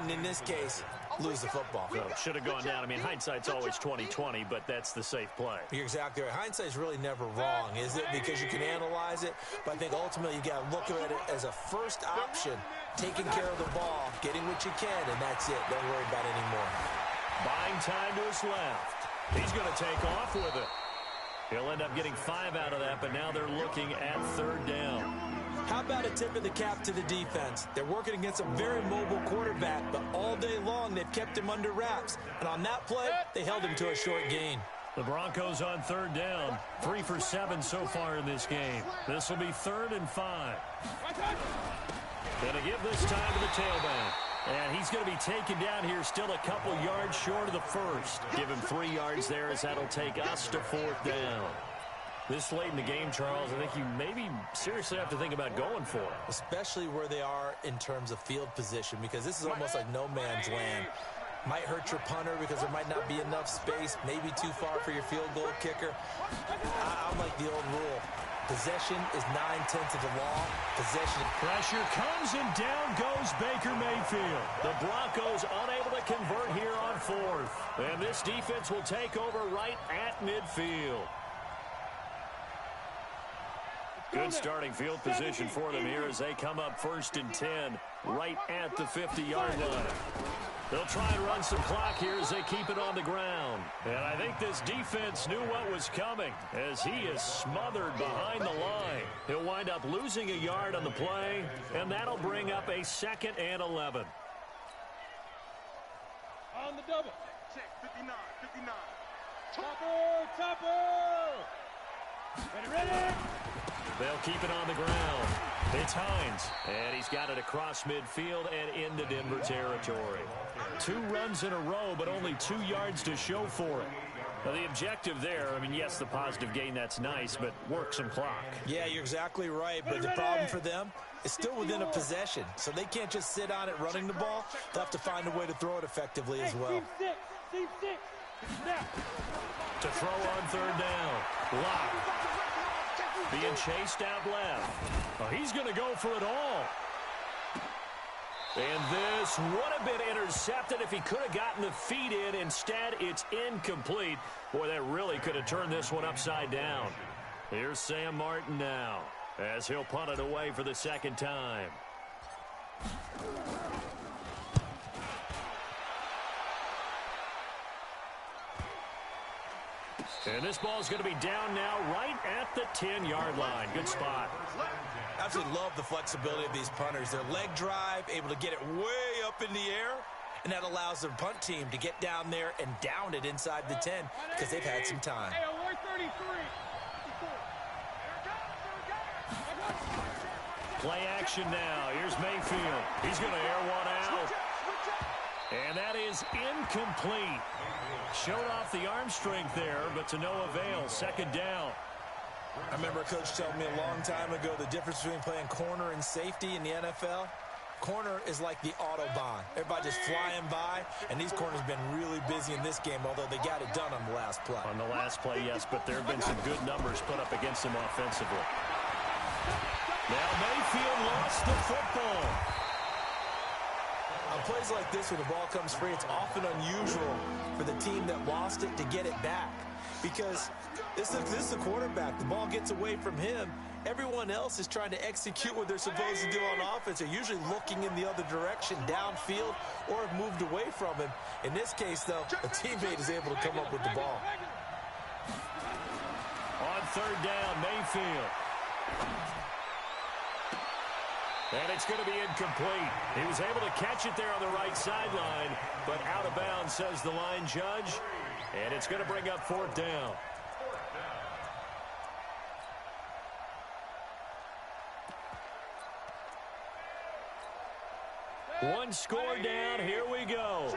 and in this case, lose the football? So should have gone down. I mean, hindsight's always 20/20, but that's the safe play. You're exactly right. Hindsight's really never wrong, is it? Because you can analyze it, but I think ultimately you got to look at it as a first option, taking care of the ball, getting what you can, and that's it. Don't worry about it anymore. Buying time to his left. He's going to take off with it. He'll end up getting 5 out of that, but now they're looking at 3rd down. How about a tip of the cap to the defense? They're working against a very mobile quarterback, but all day long they've kept him under wraps. And on that play, they held him to a short gain. The Broncos on third down. 3 for 7 so far in this game. This will be 3rd and 5. Going to give this time to the tailback. And he's going to be taken down here still a couple yards short of the first. Give him 3 yards there as that'll take us to 4th down. This late in the game, Charles, I think you maybe seriously have to think about going for it. Especially where they are in terms of field position, because this is almost like no man's land. Might hurt your punter because there might not be enough space, maybe too far for your field goal kicker. I'm like the old rule. Possession is 9/10 of the law. Possession. Pressure comes and down goes Baker Mayfield. The Broncos unable to convert here on 4th. And this defense will take over right at midfield. Good starting field position for them here as they come up 1st and 10 right at the 50-yard line. They'll try and run some clock here as they keep it on the ground. And I think this defense knew what was coming as he is smothered behind the line. He'll wind up losing a yard on the play, and that'll bring up a 2nd and 11. On the double. Check, 59, 59. Topper! Ready? They'll keep it on the ground. It's Hines, and he's got it across midfield and into Denver territory. 2 runs in a row, but only 2 yards to show for it. Now, the objective there, I mean, yes, the positive gain, that's nice, but work some clock. Yeah, you're exactly right, but the problem for them is still within a possession, so they can't just sit on it running the ball. They'll have to find a way to throw it effectively as well. Team 6. Now. To throw on 3rd down. Lock. Being chased out left. Oh, he's going to go for it all. And this would have been intercepted if he could have gotten the feet in. Instead, it's incomplete. Boy, that really could have turned this one upside down. Here's Sam Martin now as he'll punt it away for the 2nd time. And this ball's going to be down now right at the 10-yard line. Good spot. Absolutely love the flexibility of these punters. Their leg drive, able to get it way up in the air, and that allows their punt team to get down there and down it inside the 10 because they've had some time. Hey, 133. Play action now. Here's Mayfield. He's going to air one out. And that is incomplete. Showed off the arm strength there, but to no avail. 2nd down. I remember a coach telling me a long time ago the difference between playing corner and safety in the NFL. Corner is like the Autobahn. Everybody just flying by, and these corners have been really busy in this game, although they got it done on the last play. On the last play, yes, but there have been some good numbers put up against them offensively. Now Mayfield lost the football. On plays like this, when the ball comes free, it's often unusual for the team that lost it to get it back. Because this is the quarterback. The ball gets away from him. Everyone else is trying to execute what they're supposed to do on offense. They're usually looking in the other direction, downfield, or have moved away from him. In this case, though, a teammate is able to come up with the ball. On 3rd down, Mayfield. And it's going to be incomplete. He was able to catch it there on the right sideline, but out of bounds, says the line judge. And it's going to bring up 4th down. One score down. Here we go.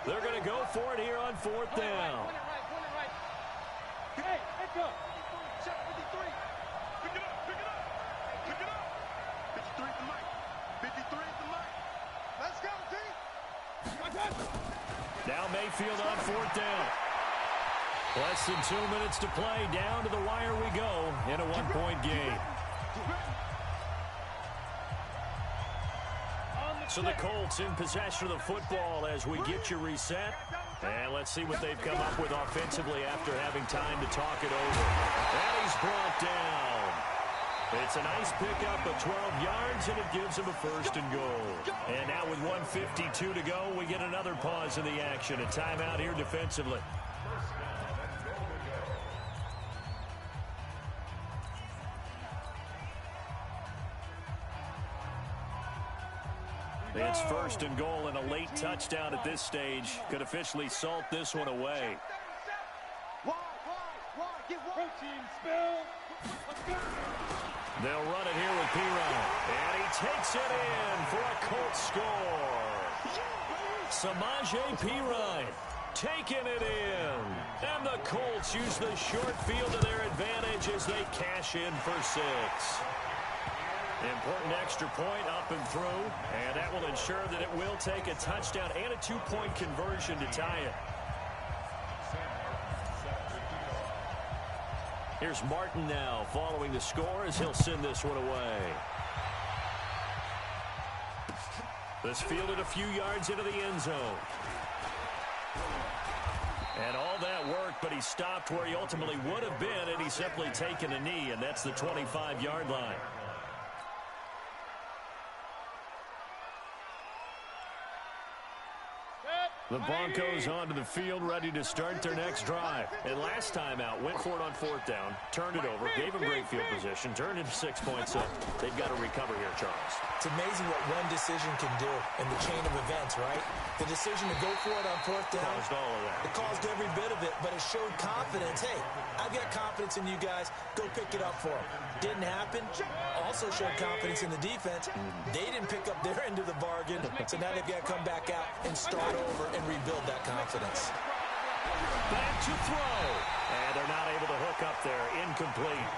They're going to go for it here on 4th down. Hey, let's go. Check, 53. Pick it up. Pick it up. 53 at the mic. 53 at the mic. Let's go, team. Now Mayfield on 4th down. Less than 2 minutes to play. Down to the wire we go in a 1-point game. So the Colts in possession of the football as we get you reset. And let's see what they've come up with offensively after having time to talk it over. And he's brought down. It's a nice pickup of 12 yards, and it gives him a 1st and goal. And now with 1:52 to go, we get another pause in the action. A timeout here defensively. It's first and goal, and a late touchdown at this stage could officially salt this one away. They'll run it here with Pirine, and he takes it in for a Colts score. Samaje Pirine taking it in, and the Colts use the short field to their advantage as they cash in for 6. Important extra point up and through, and that will ensure that it will take a touchdown and a 2-point conversion to tie it. Here's Martin now following the score as he'll send this one away. This fielded a few yards into the end zone. And all that work, but he stopped where he ultimately would have been, and he's simply taken a knee, and that's the 25-yard line. The Broncos onto the field, ready to start their next drive. And last time out, went for it on 4th down, turned it over, gave them great field position, turned into 6 points up. They've got to recover here, Charles. It's amazing what one decision can do in the chain of events, right? The decision to go for it on 4th down. Caused all of that. It caused every bit of it, but it showed confidence. Hey, I've got confidence in you guys. Go pick it up for them. Didn't happen. Also showed confidence in the defense. They didn't pick up their end of the bargain, so now they've got to come back out and start over and rebuild that confidence. Back to throw. And they're not able to hook up there. Incomplete.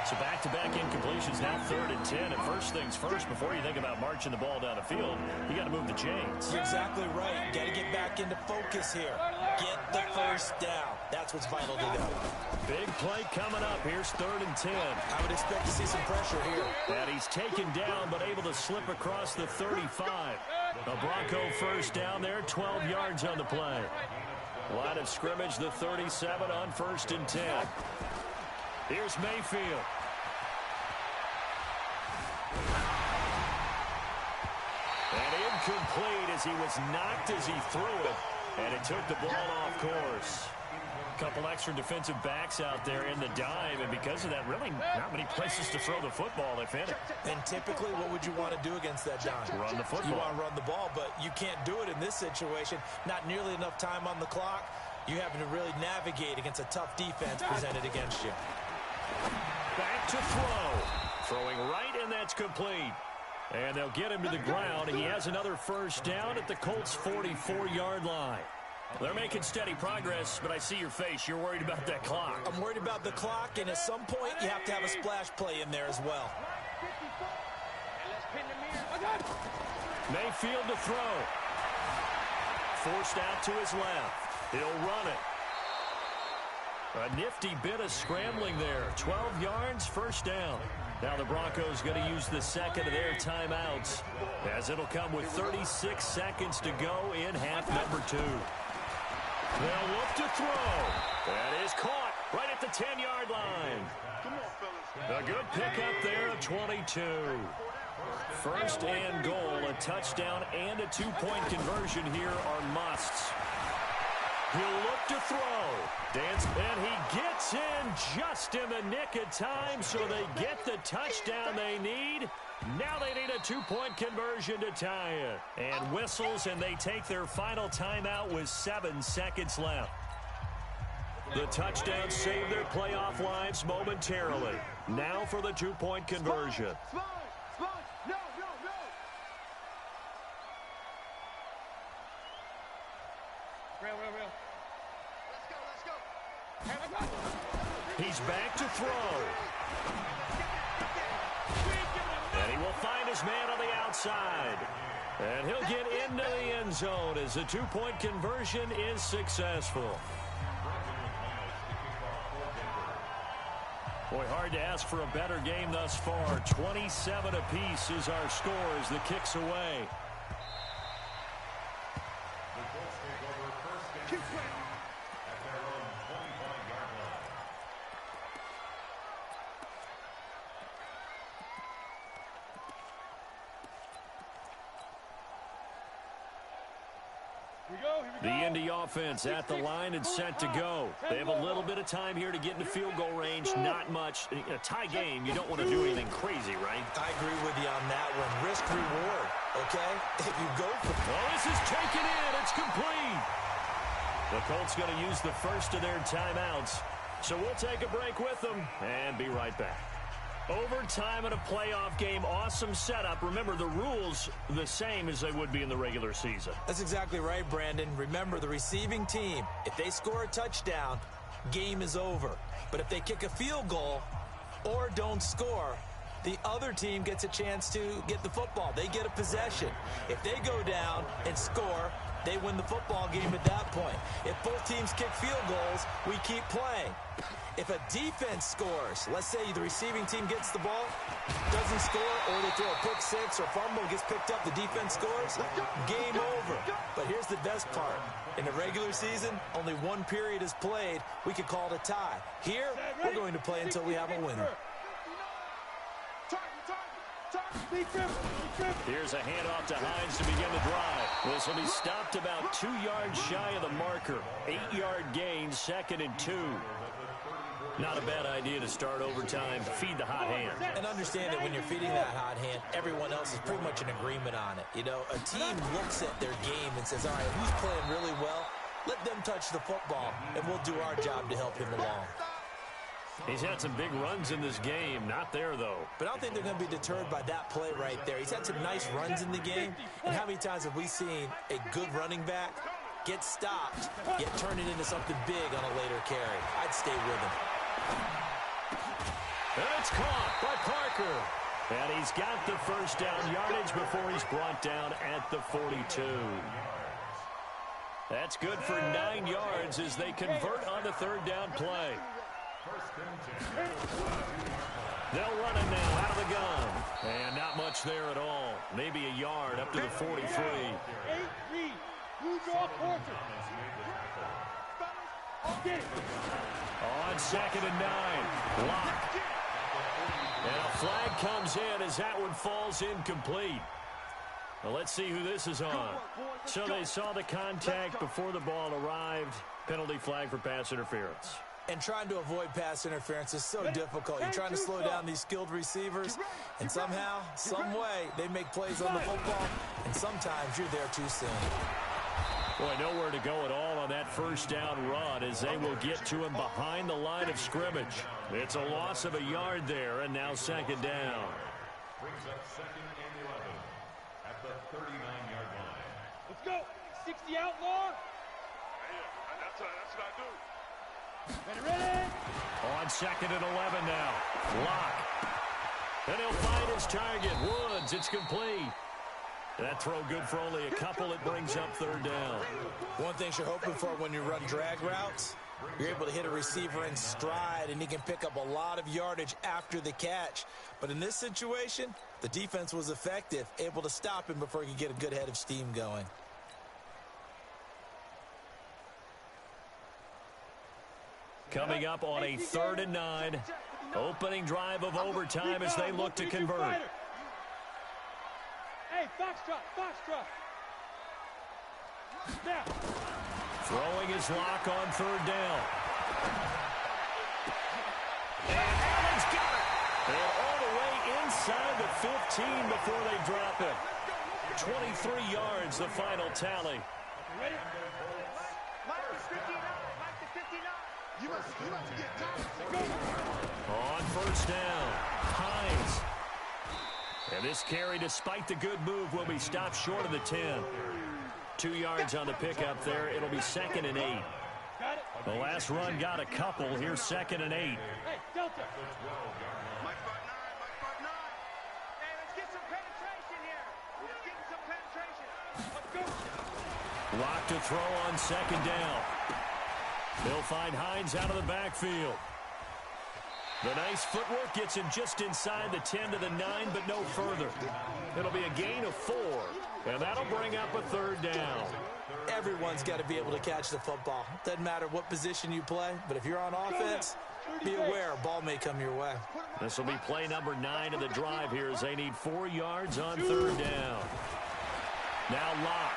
So back-to-back incompletions, now 3rd and 10. And first things first, before you think about marching the ball down the field, you got to move the chains. You're exactly right. You got to get back into focus here. Get the first down. That's what's vital to do. Big play coming up. Here's 3rd and 10. I would expect to see some pressure here. And he's taken down, but able to slip across the 35. A Bronco first down there, 12 yards on the play. Line of scrimmage, the 37 on 1st and 10. Here's Mayfield. And incomplete as he was knocked as he threw it. And it took the ball off course. A couple extra defensive backs out there in the dime. And because of that, really not many places to throw the football, if any. And typically, what would you want to do against that dime? Run the football. You want to run the ball, but you can't do it in this situation. Not nearly enough time on the clock. You having to really navigate against a tough defense presented against you. Back to throw. Throwing right, and that's complete. And they'll get him to the ground. He has another first down at the Colts' 44-yard line. They're making steady progress, but I see your face. You're worried about that clock. I'm worried about the clock, and at some point, you have to have a splash play in there as well. Mayfield to throw. Forced out to his left. He'll run it. A nifty bit of scrambling there. 12 yards, first down. Now the Broncos going to use the second of their timeouts, as it'll come with 36 seconds to go in half number 2. They'll look to throw. That is caught right at the 10-yard line. A good pickup there of 22. First and goal, a touchdown and a 2-point conversion here are musts. He'll look to throw. Dance, and he gets in just in the nick of time, so they get the touchdown they need. Now they need a 2-point conversion to tie it. And whistles, and they take their final timeout with 7 seconds left. The touchdown saved their playoff lives momentarily. Now for the 2-point conversion. He's back to throw. And he will find his man on the outside. And he'll get into the end zone as the 2-point conversion is successful. Boy, hard to ask for a better game thus far. 27 apiece is our score as the kick's away. The Indy offense at the line and set to go. They have a little bit of time here to get into field goal range. Not much. In a tie game, you don't want to do anything crazy, right? I agree with you on that one. Risk-reward. okay? If you go for it. Oh, this is taken in. It's complete. The Colts going to use the first of their timeouts. So we'll take a break with them and be right back. Overtime in a playoff game, awesome setup. Remember, the rules the same as they would be in the regular season. That's exactly right, Brandon. Remember, the receiving team, if they score a touchdown, game is over. But if they kick a field goal or don't score, the other team gets a chance to get the football. They get a possession. If they go down and score, they win the football game at that point. If both teams kick field goals, we keep playing. If a defense scores, let's say the receiving team gets the ball, doesn't score, or they throw a pick six or fumble, gets picked up, the defense scores, game over. But here's the best part. In the regular season, only one period is played. We could call it a tie. Here, we're going to play until we have a winner. Here's a handoff to Hines to begin the drive. This will be stopped about 2 yards shy of the marker. 8-yard gain, 2nd and 2. Not a bad idea to start overtime. Feed the hot hand. And understand that when you're feeding that hot hand, everyone else is pretty much in agreement on it. You know, a team looks at their game and says, all right, who's playing really well? Let them touch the football, and we'll do our job to help him along. He's had some big runs in this game. Not there, though. But I don't think they're going to be deterred by that play right there. He's had some nice runs in the game. And how many times have we seen a good running back get stopped, yet turn it into something big on a later carry? I'd stay with him. And it's caught by Parker. And he's got the first down yardage before he's brought down at the 42. That's good for 9 yards as they convert on the third down play. They'll run it now out of the gun. And not much there at all. Maybe a yard up to the 43. 8-3. Who's your quarter? On 2nd and 9. Lock. And a flag comes in as that one falls incomplete. Well, let's see who this is on. So they saw the contact before the ball arrived. Penalty flag for pass interference. And trying to avoid pass interference is so difficult. You're trying to slow down these skilled receivers, and somehow, some way, they make plays on the football, and sometimes you're there too soon. Boy, nowhere to go at all on that first down run as they will get to him behind the line of scrimmage. It's a loss of a yard there, and now 2nd down. Brings up 2nd and 11 at the 39-yard line. Let's go. 60 outlaw. That's what I do. Ready? On 2nd and 11 now. Lock. And he'll find his target. Woods, it's complete. That throw good for only a couple. It brings up 3rd down. One thing you're hoping for when you run drag routes, you're able to hit a receiver in stride, and he can pick up a lot of yardage after the catch. But in this situation, the defense was effective, able to stop him before he could get a good head of steam going. Coming up on a 3rd and 9. Opening drive of overtime as they look to convert. Hey, foxtrot. Now. Throwing his lock on 3rd down. And Allen's got it. And all the way inside the 15 before they drop him. 23 yards, the final tally. Ready? On 1st down, Hines. And this carry, despite the good move, will be stopped short of the 10. 2 yards on the pickup there. It'll be 2nd and 8. The last run got a couple. Here's 2nd and 8. Hey, Delta. Mike 5-9. Hey, let's get some penetration here. Let's get some penetration. Let's go. Lock to throw on 2nd down. They'll find Hines out of the backfield. The nice footwork gets him just inside the 10 to the 9, but no further. It'll be a gain of 4, and that'll bring up a 3rd down. Everyone's got to be able to catch the football. Doesn't matter what position you play, but if you're on offense, be aware a ball may come your way. This will be play number 9 of the drive here as they need 4 yards on 3rd down. Now Locke.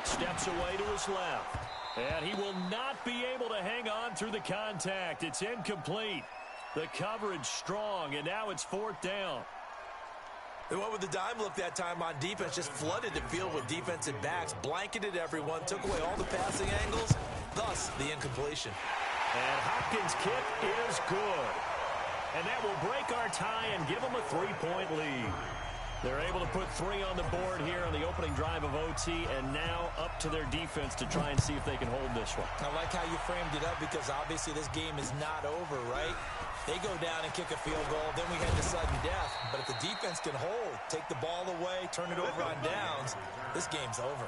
Steps away to his left. And he will not be able to hang on through the contact. It's incomplete. The coverage strong, and now it's 4th down. They went with the dime look that time on defense, just flooded the field with defensive backs, blanketed everyone, took away all the passing angles, thus the incompletion. And Hopkins' kick is good. And that will break our tie and give them a 3-point lead. They're able to put 3 on the board here on the opening drive of OT, and now up to their defense to try and see if they can hold this one. I like how you framed it up because obviously this game is not over, right? They go down and kick a field goal, then we head to sudden death. But if the defense can hold, take the ball away, turn it over on downs, this game's over.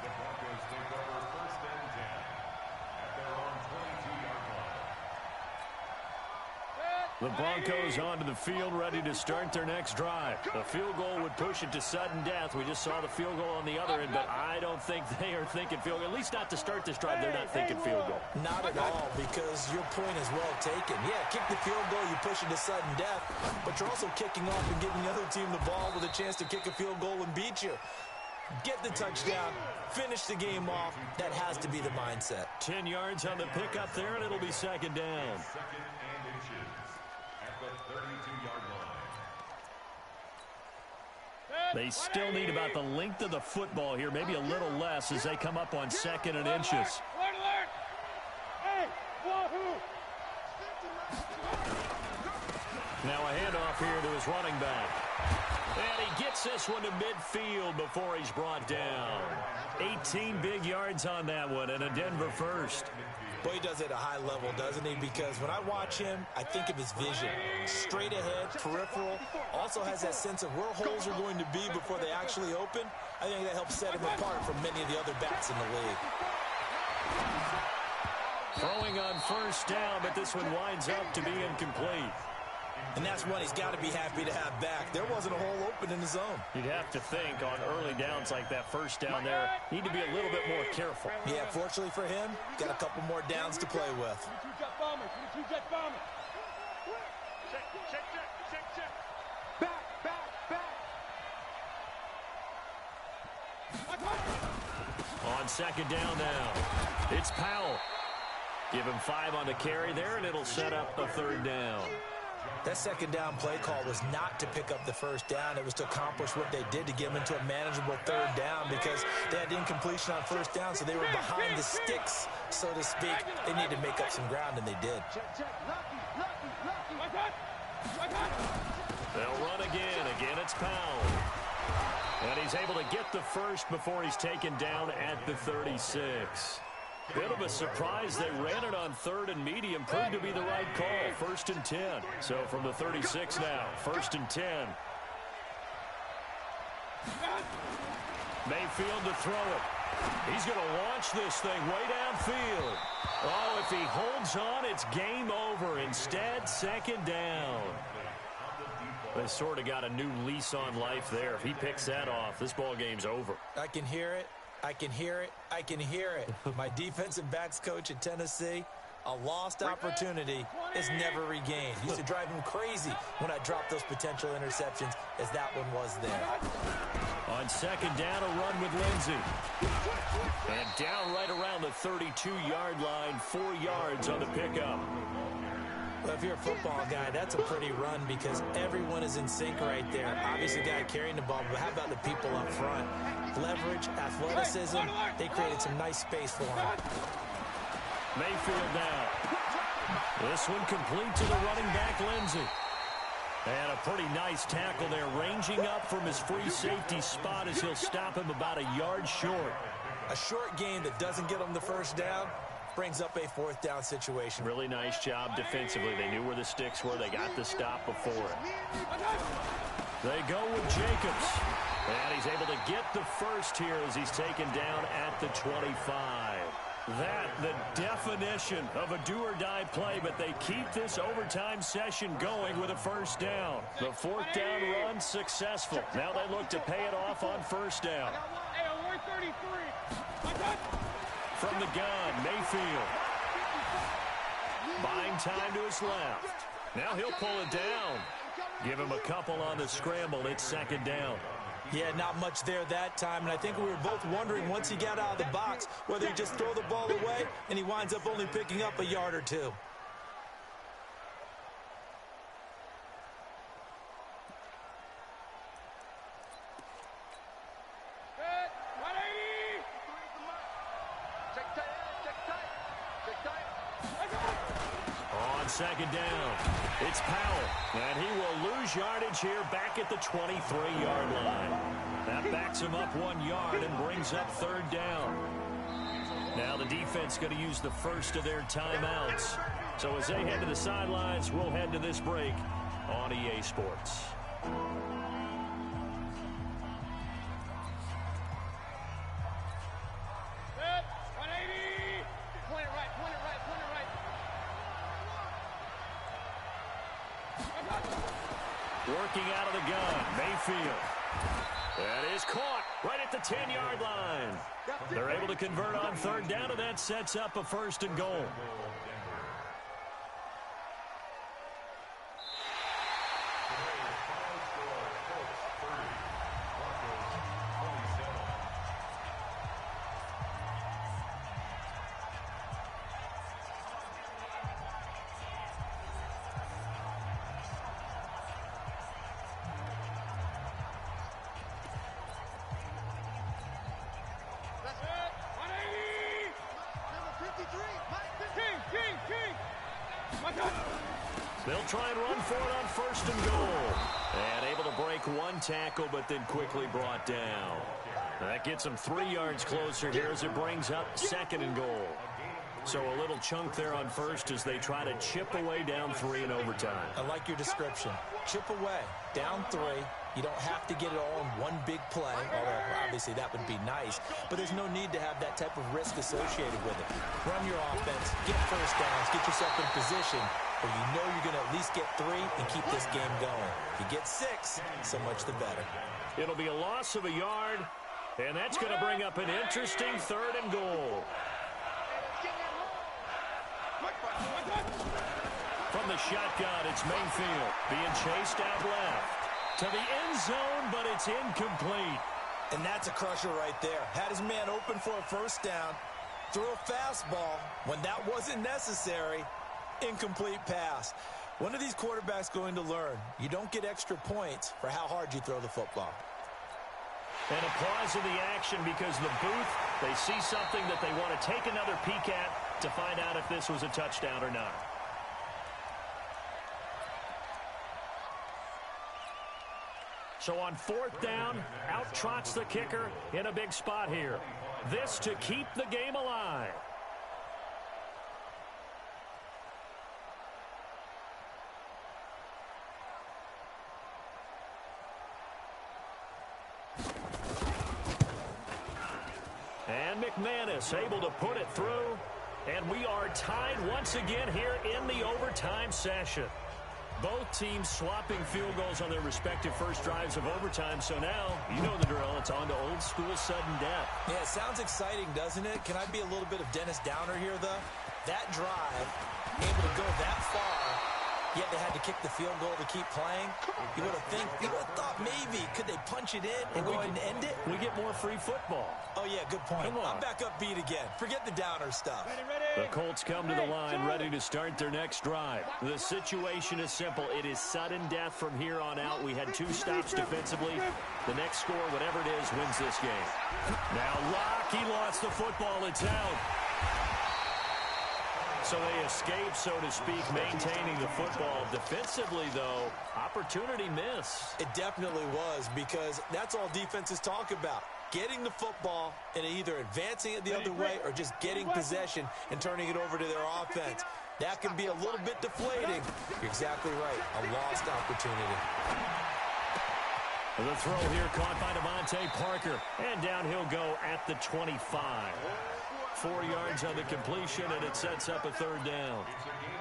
The Broncos onto the field, ready to start their next drive. A field goal would push it to sudden death. We just saw the field goal on the other end, but I don't think they are thinking field goal. At least not to start this drive. They're not thinking field goal. Not at all, because your point is well taken. Yeah, kick the field goal, you push it to sudden death, but you're also kicking off and giving the other team the ball with a chance to kick a field goal and beat you. Get the touchdown, finish the game off. That has to be the mindset. 10 yards on the pickup there, and it'll be second down. Second and inches at the 32-yard line. They still need about the length of the football here, maybe a little less as they come up on second and inches. Alert! Hey, wahoo! Now a handoff here to his running back. And he gets this one to midfield before he's brought down. 18 big yards on that one, and a Denver first. Boy, he does it at a high level, doesn't he? Because when I watch him, I think of his vision. Straight ahead, peripheral, also has that sense of where holes are going to be before they actually open. I think that helps set him apart from many of the other backs in the league. Throwing on first down, but this one winds up to be incomplete. And that's one he's got to be happy to have back. There wasn't a hole open in the zone. You'd have to think on early downs like that first down there, need to be a little bit more careful. Yeah, fortunately for him, got a couple more downs to play with. Two-jet bombers. Check. Back. On second down now, it's Powell. Give him 5 on the carry there, and it'll set up a third down. That second down play call was not to pick up the first down. It was to accomplish what they did to get them into a manageable third down because they had incompletion on first down, so they were behind the sticks, so to speak. They needed to make up some ground, and they did. They'll run again. Again, it's Powell. And he's able to get the first before he's taken down at the 36. Bit of a surprise. They ran it on third and medium. Proved to be the right call. First and 10. So from the 36 now, first and 10. Mayfield to throw it. He's going to launch this thing way downfield. Oh, if he holds on, it's game over. Instead, second down. They sort of got a new lease on life there. If he picks that off, this ball game's over. I can hear it. I can hear it. My defensive backs coach at Tennessee, a lost opportunity is never regained. Used to drive him crazy when I dropped those potential interceptions, as that one was there. On second down, a run with Lindsey. And down right around the 32-yard line, 4 yards on the pickup. Well, if you're a football guy, that's a pretty run because everyone is in sync right there. Obviously, the guy carrying the ball, but how about the people up front? Leverage, athleticism, they created some nice space for him. Mayfield now. This one complete to the running back, Lindsey. And a pretty nice tackle there, ranging up from his free safety spot as he'll stop him about a yard short. A short gain that doesn't get him the first down brings up a fourth down situation. Really nice job defensively. They knew where the sticks were. They got the stop before it. They go with Jacobs. And he's able to get the first here as he's taken down at the 25. That, the definition of a do-or-die play, but they keep this overtime session going with a first down. The fourth down run successful. Now they look to pay it off on first down. From the gun, Mayfield. Buying time to his left. Now he'll pull it down. Give him a couple on the scramble. It's second down. Yeah, not much there that time, and I think we were both wondering once he got out of the box whether he just throw the ball away and he winds up only picking up a yard or two. second down. It's Powell, and he will lose yardage here back at the 23-yard line. That backs him up 1 yard and brings up third down. Now the defense going to use the first of their timeouts. So as they head to the sidelines, we'll head to this break on EA Sports. Working out of the gun, Mayfield. That is caught right at the 10-yard line. They're able to convert on third down, and that sets up a first and goal. They'll try and run for it on first and goal. And able to break one tackle, but then quickly brought down. That gets them 3 yards closer here as it brings up second and goal. So a little chunk there on first as they try to chip away down 3 in overtime. I like your description. Chip away, down 3. You don't have to get it all in one big play, although obviously that would be nice. But there's no need to have that type of risk associated with it. Run your offense, get first downs, get yourself in position where you know you're going to at least get 3 and keep this game going. If you get 6, so much the better. It'll be a loss of a yard, and that's going to bring up an interesting third and goal. From the shotgun, it's Mayfield being chased out left to the end zone, but it's incomplete. And that's a crusher right there. Had his man open for a first down, threw a fastball when that wasn't necessary. Incomplete pass. When are these quarterbacks going to learn? You don't get extra points for how hard you throw the football. And applause in the action because the booth, they see something that they want to take another peek at to find out if this was a touchdown or not. So on fourth down, out trots the kicker in a big spot here. This to keep the game alive. And McManus able to put it through. And we are tied once again here in the overtime session. Both teams swapping field goals on their respective first drives of overtime. So now, you know the drill. It's on to old school sudden death. Yeah, it sounds exciting, doesn't it? Can I be a little bit of Dennis Downer here, though? That drive, able to go that far, yet they had to kick the field goal to keep playing. You would have thought maybe, could they punch it in and go ahead and end it? We get more free football. Oh, yeah, good point. Come on. I'm back upbeat again. Forget the Downer stuff. The Colts come to the line ready to start their next drive. The situation is simple. It is sudden death from here on out. We had 2 stops defensively. The next score, whatever it is, wins this game. Now Locke, he lost the football. It's out. So they escape, so to speak, maintaining the football. Defensively, though, opportunity miss. It definitely was, because that's all defenses talk about. Getting the football and either advancing it the other way or just getting possession and turning it over to their offense. That can be a little bit deflating. You're exactly right. A lost opportunity. The throw here caught by Devontae Parker. And down he'll go at the 25. 4 yards on the completion, and it sets up a third down.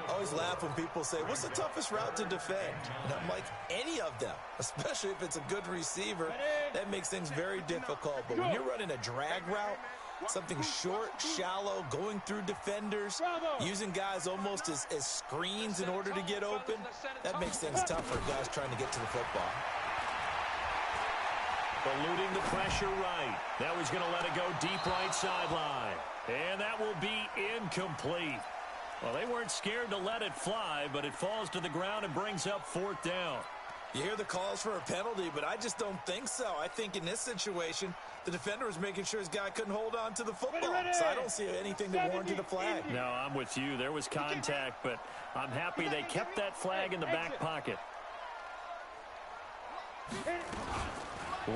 I always laugh when people say, what's the toughest route to defend? And I'm like, any of them, especially if it's a good receiver. That makes things very difficult. But when you're running a drag route, something short, shallow, going through defenders, using guys almost as screens in order to get open, that makes things tough for guys trying to get to the football. Eluding the pressure right. Now he's going to let it go deep right sideline. And that will be incomplete. Well, they weren't scared to let it fly, but it falls to the ground and brings up fourth down. You hear the calls for a penalty, but I just don't think so. I think in this situation, the defender was making sure his guy couldn't hold on to the football. So I don't see anything to warrant a flag. No, I'm with you. There was contact, but I'm happy they kept that flag in the back pocket.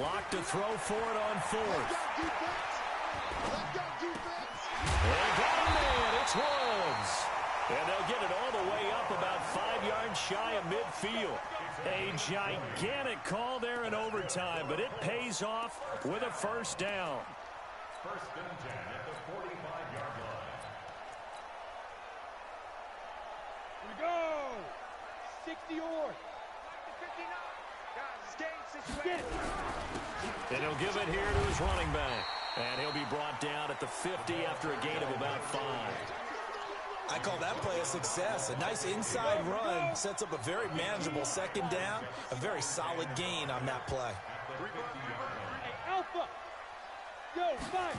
Lock to throw for it on fourth. And got a man. It's Woods. And they'll get it all the way up about 5 yards shy of midfield. A gigantic call there in overtime, but it pays off with a first down. First and 10 at the 45-yard line. Here we go. 60 or 59. Guys, game situation. get it. And he'll give it here to his running back. And he'll be brought down at the 50 after a gain of about 5. I call that play a success. A nice inside run sets up a very manageable second down. A very solid gain on that play. Hey, Alpha. Yo, 5.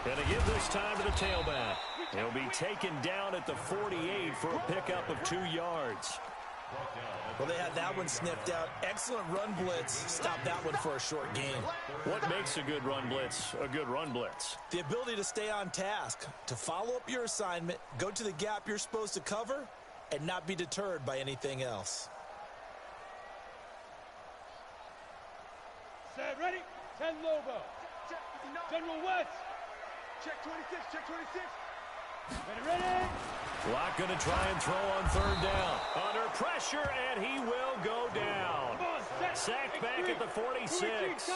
Gonna give this time to the tailback. He'll be taken down at the 48 for a pickup of 2 yards. Well, they had that one sniffed out. Excellent run blitz. Stop that one for a short gain. What makes a good run blitz a good run blitz? The ability to stay on task, to follow up your assignment, go to the gap you're supposed to cover, and not be deterred by anything else. Set, ready? 10 Lobo. Check 59. General West. Check 26. Check 26. Ready? Lock going to try and throw on third down. Under pressure, and he will go down. Come on, Sacked back at the 46.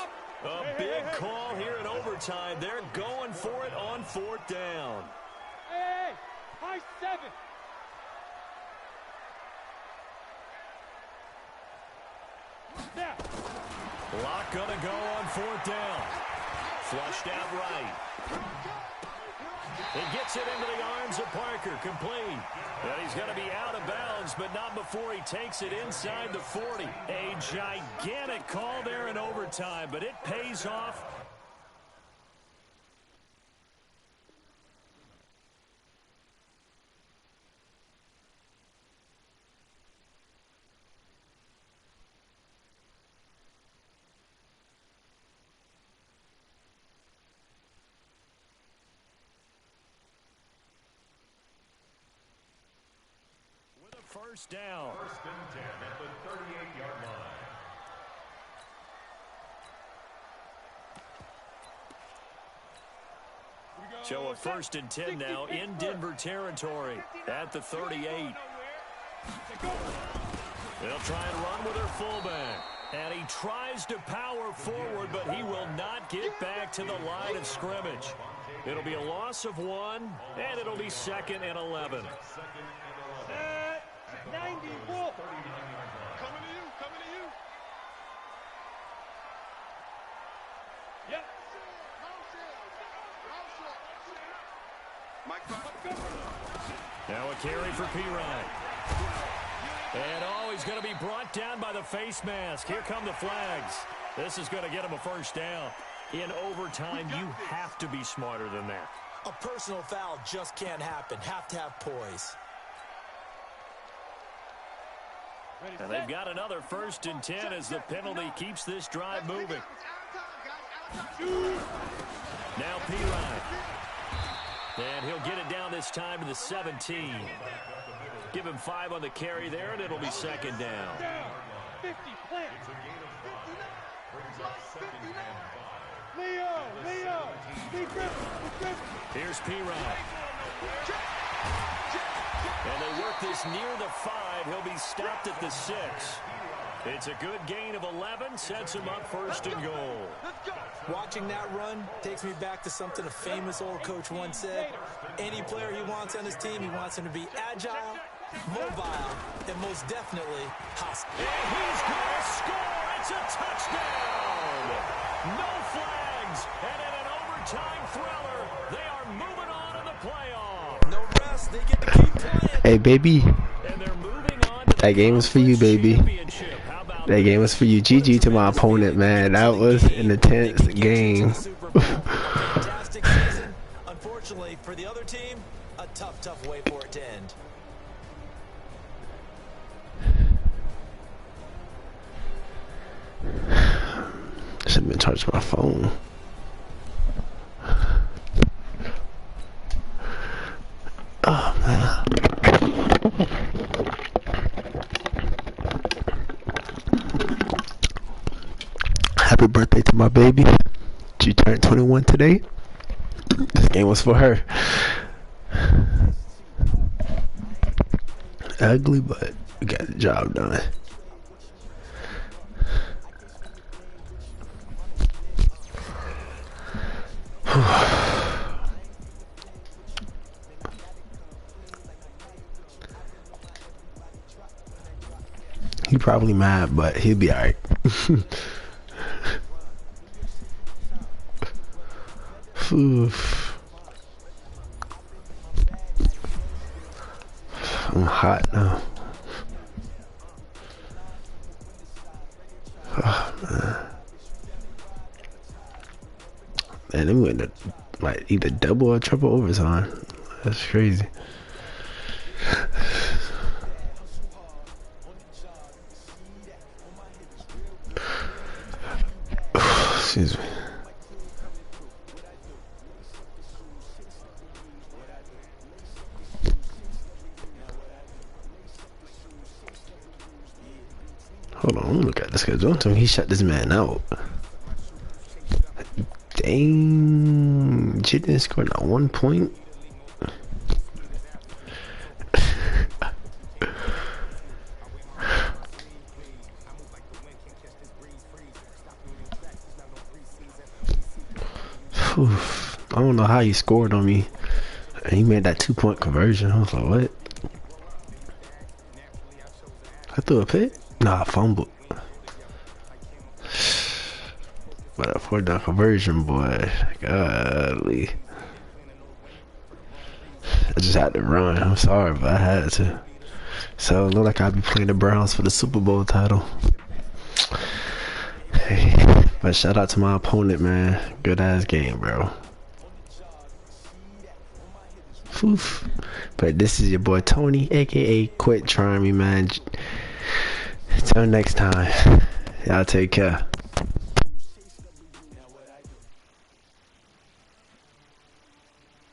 A big call here in overtime. They're going for it on fourth down. Hey, high 7. Now. Lock going to go on fourth down. Flushed out right. He gets it into the arms of Parker, complete. And he's going to be out of bounds, but not before he takes it inside the 40. A gigantic call there in overtime, but it pays off. First down. First and 10 at the 38-yard line. So a first and 10 now in Denver territory at the 38. They'll try and run with their fullback. And he tries to power forward, but he will not get back to the line of scrimmage. It'll be a loss of 1, and it'll be 2nd and 11. 90, Wolf. Coming to you. Coming to you. Yep. Mike 5. Now a carry for P-Ryan. And he's going to be brought down by the face mask. Here come the flags. This is going to get him a first down. In overtime, you have to be smarter than that. A personal foul just can't happen. Have to have poise. And they've got another first and 10 as the penalty keeps this drive moving. Now P-Ryan. And he'll get it down this time to the 17. Give him 5 on the carry there, and it'll be second down. 50, plant. Leo. Steve Griffin. Here's P-Ryan. And they work this near the 5. He'll be stopped at the 6. It's a good gain of 11. Sets him up first and goal. Watching that run takes me back to something a famous old coach once said. Any player he wants on his team, he wants him to be agile, mobile, and most definitely hostile. And he's going to score. It's a touchdown. No flags. And in an overtime thriller, they are moving on in the playoff. No rest. They get to keep playing. Hey, baby. And they're moving on to That game was for you, baby. That game was for you. GG to my opponent, man. That was an intense game. Fantastic season. Unfortunately, for the other team, a tough way for it to end. should have been charging my phone. Oh man. Happy birthday to my baby. She turned 21 today. This game was for her. Ugly, but we got the job done. He probably mad, but he'll be alright. I'm hot now. Oh, man. Man, they went to like either double or triple overtime. That's crazy. Excuse me. Hold on, look at the schedule. Don't tell me he shut this man out. Dang, Jit didn't score not 1 point. I don't know how he scored on me. And he made that 2-point conversion. I was like, what? I threw a pick? Nah, I fumbled. But a 4-down conversion, boy. Golly. I just had to run. I'm sorry, but I had to. So it looked like I'd be playing the Browns for the Super Bowl title. Hey, but shout out to my opponent, man. Good ass game, bro. Oof. But this is your boy Tony, aka Quittryinme, man. Till next time, y'all take care.